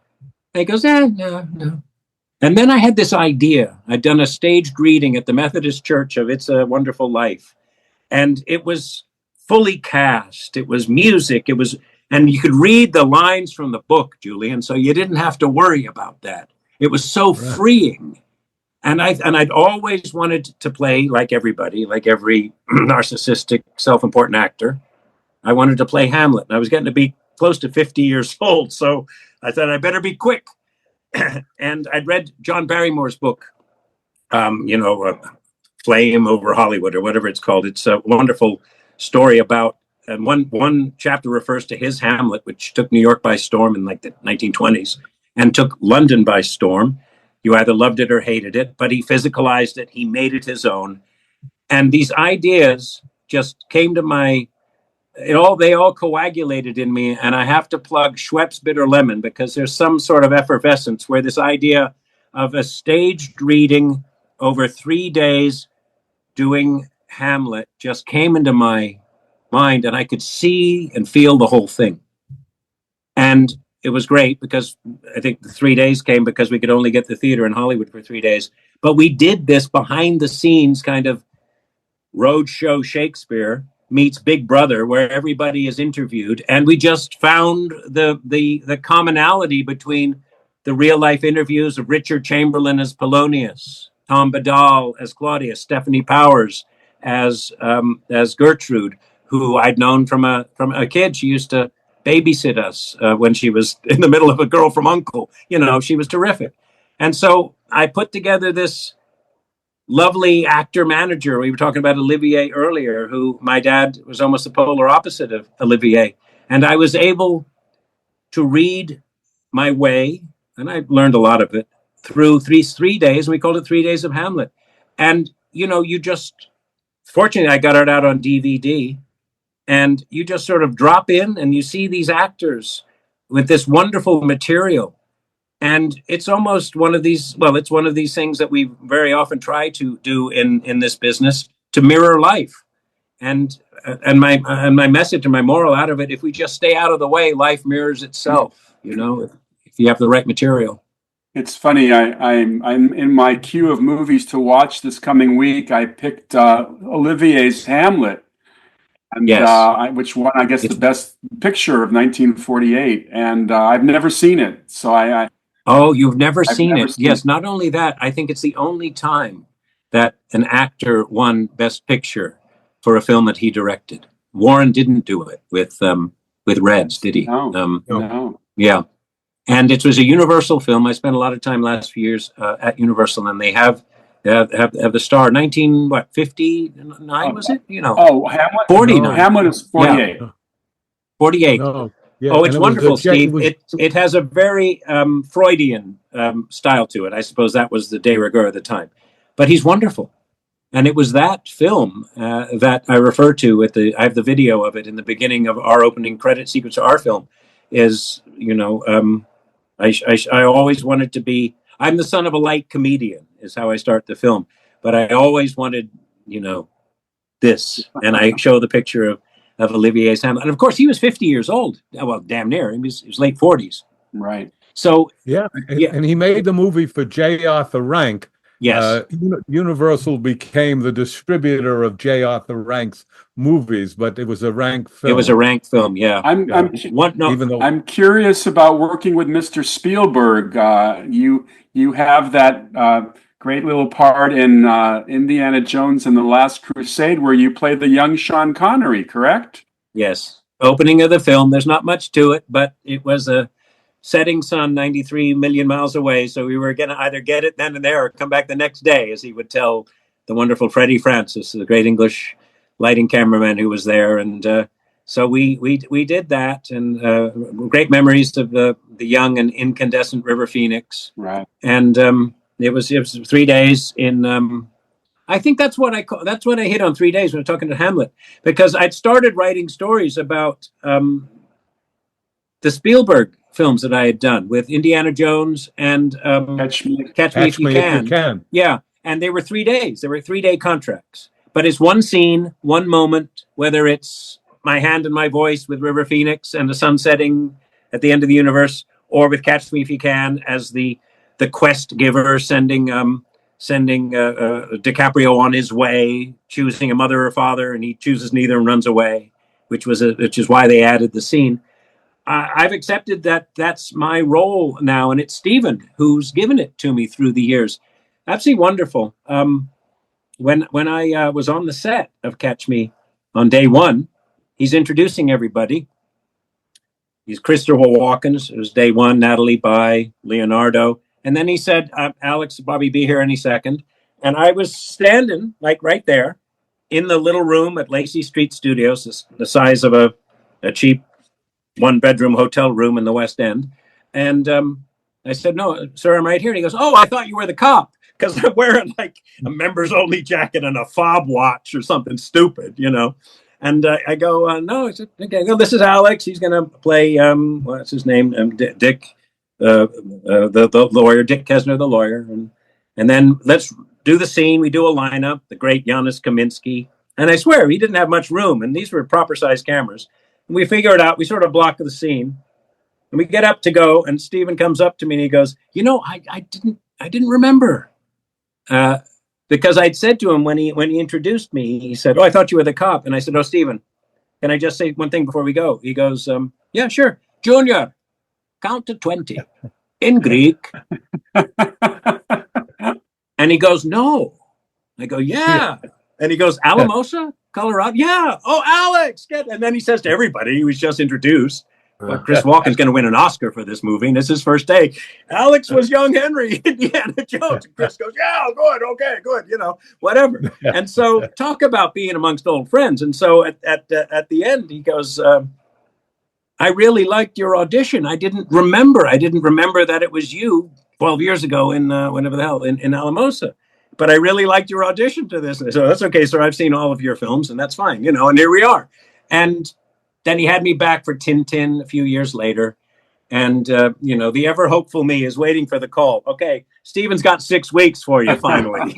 he goes, no. And then I had this idea. I'd done a staged reading at the Methodist Church of It's a Wonderful Life. And it was fully cast. It was music. And you could read the lines from the book, Julian, so you didn't have to worry about that. It was so freeing. And I'd always wanted to play like everybody, like every narcissistic, self-important actor. I wanted to play Hamlet. And I was getting to be close to 50 years old. So I thought I better be quick. And I'd read John Barrymore's book, Flame Over Hollywood or whatever it's called. It's a wonderful story about, and one chapter refers to his Hamlet, which took New York by storm in like the 1920s and took London by storm. You either loved it or hated it, but he physicalized it. He made it his own. And these ideas just came to they all coagulated in me. And I have to plug Schweppes Bitter Lemon because there's some sort of effervescence where this idea of a staged reading over 3 days doing Hamlet just came into my mind, and I could see and feel the whole thing. And it was great because I think the 3 days came because we could only get the theater in Hollywood for 3 days. But we did this behind the scenes kind of roadshow Shakespeare meets Big Brother, where everybody is interviewed. And we just found the commonality between the real life interviews of Richard Chamberlain as Polonius, Tom Badal as Claudius, Stephanie Powers as Gertrude, who I'd known from a kid. She used to babysit us when she was in the middle of A Girl from U.N.C.L.E. She was terrific. And so I put together this lovely actor-manager. We were talking about Olivier earlier, who my dad was almost the polar opposite of Olivier. And I was able to read my way, and I learned a lot of it, through three days. We called it 3 days of Hamlet. And, fortunately, I got it out on DVD. And you just sort of drop in and you see these actors with this wonderful material. And it's almost one of these things that we very often try to do in this business, to mirror life. And my message and my moral out of it, if we just stay out of the way, life mirrors itself, if you have the right material. It's funny. I'm in my queue of movies to watch this coming week. I picked Olivier's Hamlet. And, yes. Which won, I guess, the best picture of 1948. And I've never seen it. So Oh, you've never seen it? Yes. Not only that, I think it's the only time that an actor won Best Picture for a film that he directed. Warren didn't do it with Reds, did he? No. Yeah. And it was a Universal film. I spent a lot of time last few years at Universal, and they have the star. 59 was it? Hamlet. 49. No, Hamlet is 48. Yeah. 48. No. Yeah, Oh, it's wonderful, Steve. was- It has a very Freudian style to it. I suppose that was the de rigueur at the time. But he's wonderful. And it was that film that I refer to I have the video of it in the beginning of our opening credit sequence of our film. I always wanted to be, I'm the son of a light comedian, is how I start the film. But I always wanted, this. And I show the picture of Olivier's Hamlet. And of course, he was 50 years old. Well, damn near. He was late 40s. Right. So, and he made the movie for J. Arthur Rank. yes. Universal became the distributor of J. Arthur Rank's movies, but it was a Rank film. It was a Rank film, yeah. I'm curious about working with Mr. Spielberg. You have that great little part in Indiana Jones and the Last Crusade where you play the young Sean Connery, correct? Yes. Opening of the film. There's not much to it, but it was a setting sun 93 million miles away. So we were going to either get it then and there or come back the next day, as he would tell the wonderful Freddie Francis, the great English lighting cameraman who was there. And so we did that, and great memories of the young and incandescent River Phoenix. Right. And it was 3 days in. I think that's what I hit on 3 days when I was talking to Hamlet, because I'd started writing stories about the Spielberg films that I had done with Indiana Jones and Catch Me If You Can. Yeah, and they were 3 days. They were 3-day contracts. But it's one scene, one moment, whether it's my hand and my voice with River Phoenix and the sun setting at the end of the universe, or with Catch Me If You Can as the quest giver sending DiCaprio on his way, choosing a mother or father, and he chooses neither and runs away, which is why they added the scene. I've accepted that that's my role now, and it's Stephen who's given it to me through the years. Absolutely wonderful. When I was on the set of Catch Me on day one, he's introducing everybody. He's Christopher Walken. It was day one, Natalie By, Leonardo. And then he said, Alex will probably be here any second. And I was standing like right there in the little room at Lacey Street Studios, the size of a cheap one-bedroom hotel room in the West End. And I said, no, sir, I'm right here. And he goes, oh, I thought you were the cop, because I'm wearing like a members-only jacket and a fob watch or something stupid, And I go, no. I said, okay, no, this is Alex. He's going to play, what's his name? Dick, the lawyer, Dick Kesner, the lawyer. And then let's do the scene. We do a lineup, the great Janusz Kaminski. And I swear, he didn't have much room. And these were proper-sized cameras. And we figure it out. We sort of block the scene. And we get up to go. And Stephen comes up to me and he goes, I didn't remember. Because I'd said to him when he introduced me, he said, oh, I thought you were the cop. And I said, oh, Stephen, can I just say one thing before we go? He goes, yeah, sure. Junior, count to 20 in Greek. And he goes, no. I go, yeah. And he goes, Alamosa, Colorado? Yeah. Oh, Alex. And then he says to everybody, he was just introduced, but Chris Walken's going to win an Oscar for this movie, and this is his first day. Alex was young Henry, Indiana Jones. And Chris goes, yeah, good, okay, good, whatever. And so talk about being amongst old friends. And so at the end, he goes, I really liked your audition. I didn't remember that it was you 12 years ago in whenever the hell, in Alamosa. But I really liked your audition to this. And so that's okay, sir. I've seen all of your films, and that's fine, and here we are. And then he had me back for Tintin a few years later. And, the ever hopeful me is waiting for the call. Okay, Stephen's got 6 weeks for you, finally.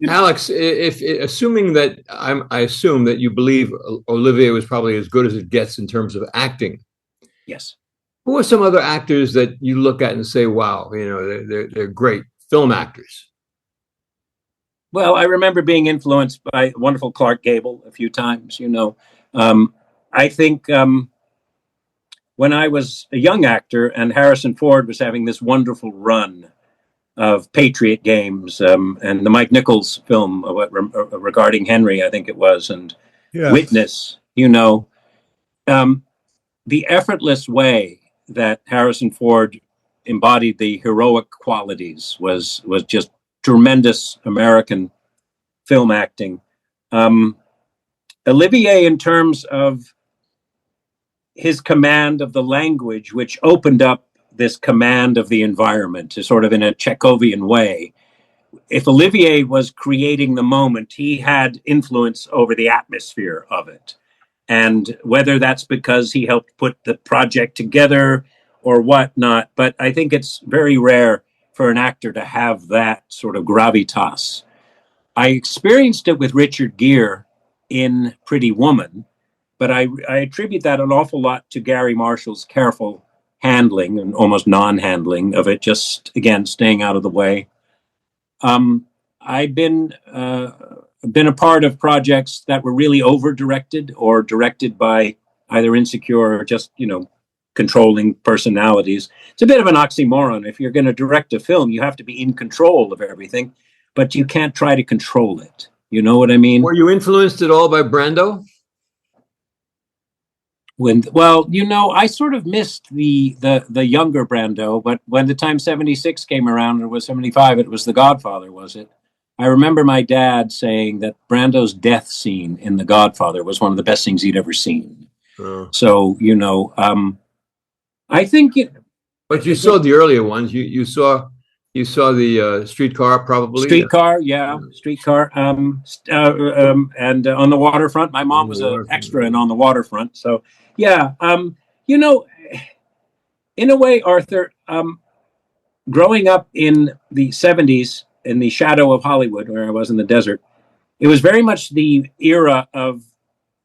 Alex, if assuming that I assume that you believe Olivier was probably as good as it gets in terms of acting. Yes. Who are some other actors that you look at and say, wow, they're great film actors? Well, I remember being influenced by wonderful Clark Gable a few times, I think when I was a young actor and Harrison Ford was having this wonderful run Patriot Games, and the Mike Nichols film regarding Henry, I think it was, and Yes. Witness. The effortless way that Harrison Ford embodied the heroic qualities was just tremendous American film acting. Olivier, in terms of his command of the language, which opened up this command of the environment, sort of in a Chekhovian way. If Olivier was creating the moment, he had influence over the atmosphere of it. And whether that's because he helped put the project together or whatnot, but I think it's very rare for an actor to have that sort of gravitas. I experienced it with Richard Gere in Pretty Woman, but I attribute that an awful lot to Gary Marshall's careful handling and almost non-handling of it, just, again, staying out of the way. I've been a part of projects that were really over-directed or directed by either insecure or just, controlling personalities. It's a bit of an oxymoron. If you're going to direct a film, you have to be in control of everything, but you can't try to control it. You know what I mean? Were you influenced at all by Brando? I sort of missed the younger Brando, but when the time 76 came around, or was 75, it was The Godfather, was it? I remember my dad saying that Brando's death scene in The Godfather was one of the best things he'd ever seen. So, I think it... But you saw the earlier ones. You saw the Streetcar, probably. Streetcar, yeah. Streetcar. And On the Waterfront. My mom was an extra in On the Waterfront. So, yeah. In a way, Arthur, growing up in the 70s, in the shadow of Hollywood, where I was in the desert, it was very much the era of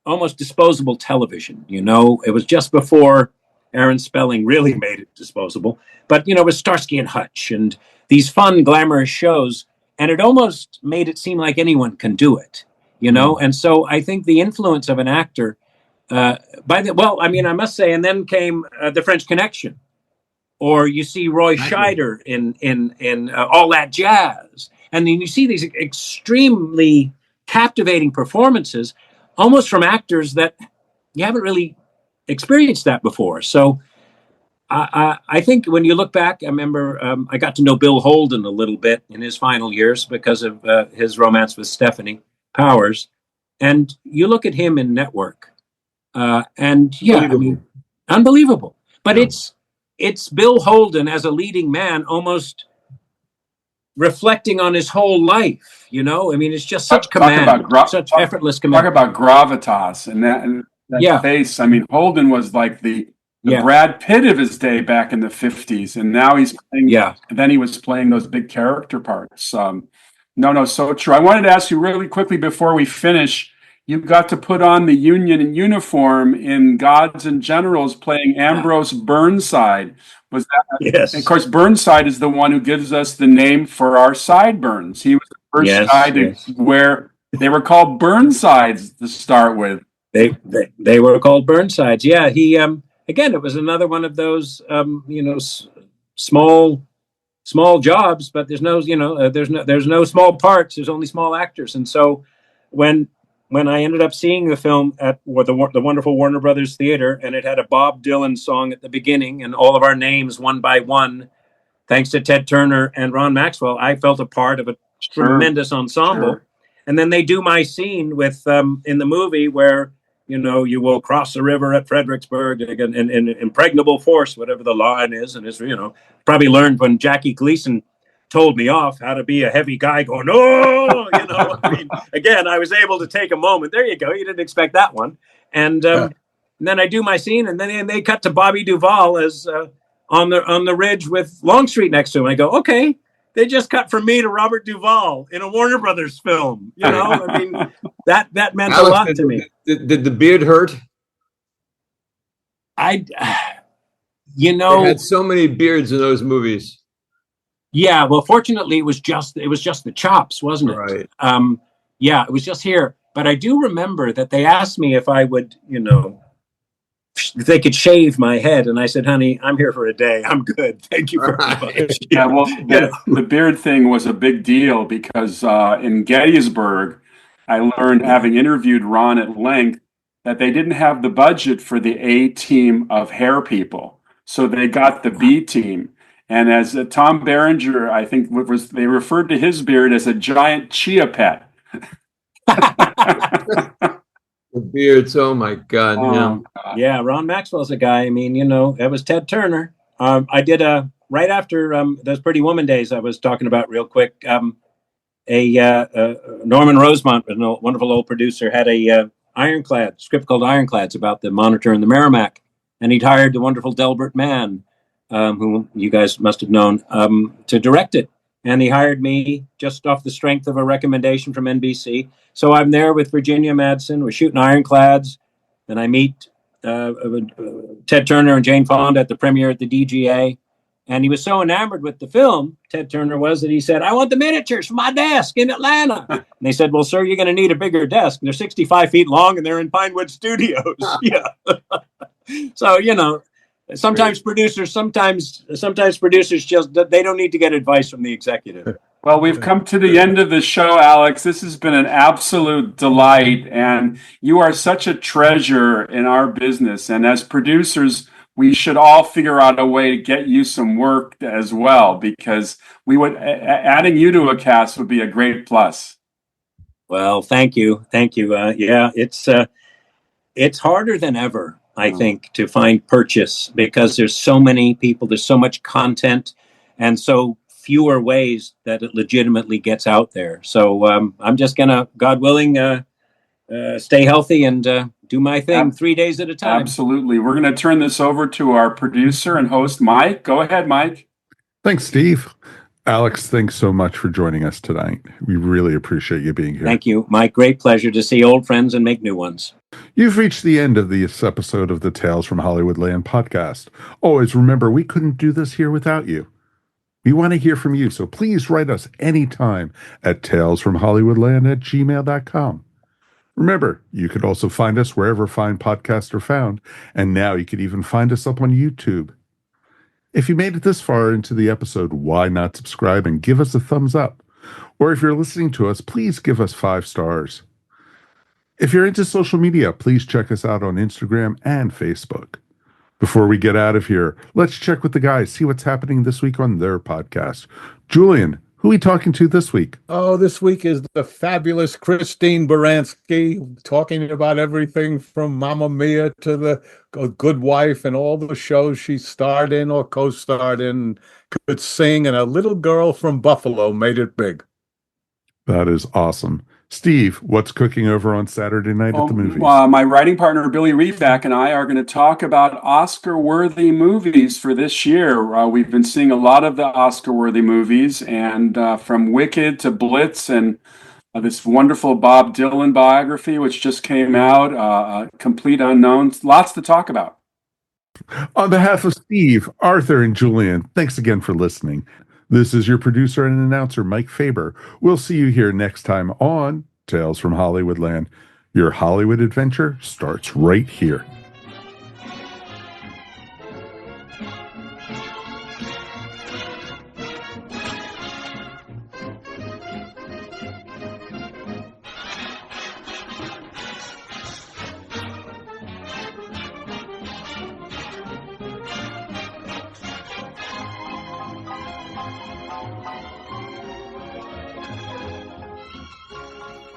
almost disposable television. It was just before Aaron Spelling really made it disposable. But, it was Starsky and Hutch and these fun, glamorous shows. And it almost made it seem like anyone can do it, And so I think the influence of an actor, I must say, and then came The French Connection. Or you see Roy Scheider in All That Jazz. And then you see these extremely captivating performances, almost from actors that you haven't really experienced that before. So I think when you look back, I remember I got to know Bill Holden a little bit in his final years because of his romance with Stephanie Powers. And you look at him in Network, unbelievable. But it's Bill Holden as a leading man, almost reflecting on his whole life. It's just such command, such effortless command. Talk about gravitas and that face. Holden was like the Brad Pitt of his day back in the 50s, and now he's playing. Yeah. And then he was playing those big character parts. So true. I wanted to ask you really quickly before we finish. You got to put on the Union uniform in Gods and Generals, playing Ambrose Burnside. Was that? Yes. And of course, Burnside is the one who gives us the name for our sideburns. He was the first guy to wear. They were called Burnsides to start with. They were called Burnsides. Yeah. He again, it was another one of those small jobs, but there's no small parts. There's only small actors, and so when I ended up seeing the film at the wonderful Warner Brothers Theater, and it had a Bob Dylan song at the beginning and all of our names one by one, thanks to Ted Turner and Ron Maxwell, I felt a part of a tremendous ensemble. Sure. And then they do my scene with in the movie where, you will cross the river at Fredericksburg in impregnable force, whatever the line is. And it's, probably learned when Jackie Gleason told me off how to be a heavy guy going, again, I was able to take a moment. There you go. You didn't expect that one. And then I do my scene, and then they cut to Bobby Duvall as on the ridge with Longstreet next to him. I go, okay, they just cut from me to Robert Duvall in a Warner Brothers film. That meant Alex, a lot to me. Did the beard hurt? They had so many beards in those movies. Yeah, well, fortunately, it was just the chops, wasn't it? Right. It was just here. But I do remember that they asked me if I would, they could shave my head. And I said, honey, I'm here for a day. I'm good. Thank you very much. Yeah, well, the beard thing was a big deal because in Gettysburg, I learned, having interviewed Ron at length, that they didn't have the budget for the A team of hair people. So they got the B team. And as Tom Berenger, I think they referred to his beard as a giant chia pet. The beards, oh my God. God. Yeah, Ron Maxwell's a guy. I mean, it was Ted Turner. I did right after those Pretty Woman days I was talking about real quick. Norman Rosemont, a wonderful old producer, had a Ironclad script called Ironclads about the Monitor and the Merrimack, and he'd hired the wonderful Delbert Mann, whom you guys must have known, to direct it. And he hired me just off the strength of a recommendation from NBC. So I'm there with Virginia Madsen. We're shooting Ironclads, and I meet Ted Turner and Jane Fonda at the premiere at the DGA. And he was so enamored with the film, Ted Turner was, that he said, I want the miniatures for my desk in Atlanta. And they said, well, sir, you're going to need a bigger desk. They're 65 feet long, and they're in Pinewood Studios. Yeah. So, sometimes producers just, they don't need to get advice from the executive. Well, we've come to the end of the show, Alex. This has been an absolute delight, and you are such a treasure in our business. And as producers, we should all figure out a way to get you some work as well, because adding you to a cast would be a great plus. Well, thank you. Yeah, it's harder than ever, I think, to find purchase, because there's so many people, there's so much content, and so fewer ways that it legitimately gets out there. So I'm just gonna, God willing, stay healthy and do my thing 3 days at a time. Absolutely. We're going to turn this over to our producer and host, Mike. Go ahead, Mike. Thanks, Steve. Alex, thanks so much for joining us tonight. We really appreciate you being here. Thank you, Mike. Great pleasure to see old friends and make new ones. You've reached the end of this episode of the Tales from Hollywoodland podcast. Always remember, we couldn't do this here without you. We want to hear from you, so please write us anytime at talesfromhollywoodland@gmail.com. Remember, you could also find us wherever fine podcasts are found, and now you could even find us up on YouTube. If you made it this far into the episode, why not subscribe and give us a thumbs up? Or if you're listening to us, please give us 5 stars. If you're into social media, please check us out on Instagram and Facebook. Before we get out of here, let's check with the guys, see what's happening this week on their podcast. Julian, who are we talking to this week? Oh, this week is the fabulous Christine Baranski, talking about everything from Mamma Mia to the Good Wife and all the shows she starred in or co-starred in, could sing, and a little girl from Buffalo made it big. That is awesome. Steve, what's cooking over on Saturday night at the movies? My writing partner, Billy Reedback, and I are going to talk about Oscar-worthy movies for this year. We've been seeing a lot of the Oscar-worthy movies, and from Wicked to Blitz, and this wonderful Bob Dylan biography, which just came out, Complete Unknowns. Lots to talk about. On behalf of Steve, Arthur, and Julian, thanks again for listening. This is your producer and announcer, Mike Faber. We'll see you here next time on Tales from Hollywoodland. Your Hollywood adventure starts right here.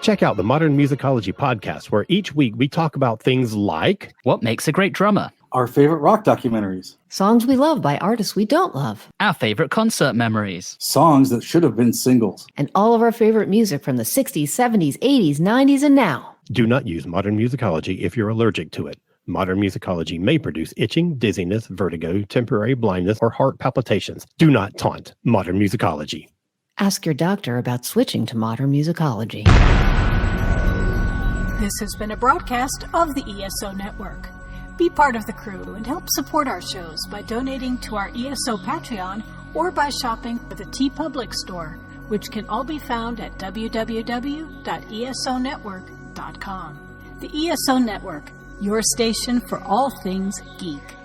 Check out the Modern Musicology podcast, where each week we talk about things like what makes a great drummer, our favorite rock documentaries, songs we love by artists we don't love, our favorite concert memories, songs that should have been singles, and all of our favorite music from the 60s, 70s, 80s, 90s, and now. Do not use Modern Musicology if you're allergic to it. Modern Musicology may produce itching, dizziness, vertigo, temporary blindness, or heart palpitations. Do not taunt Modern Musicology. Ask your doctor about switching to Modern Musicology. This has been a broadcast of the ESO Network. Be part of the crew and help support our shows by donating to our ESO Patreon or by shopping at the TeePublic store, which can all be found at www.esonetwork.com. The ESO Network, your station for all things geek.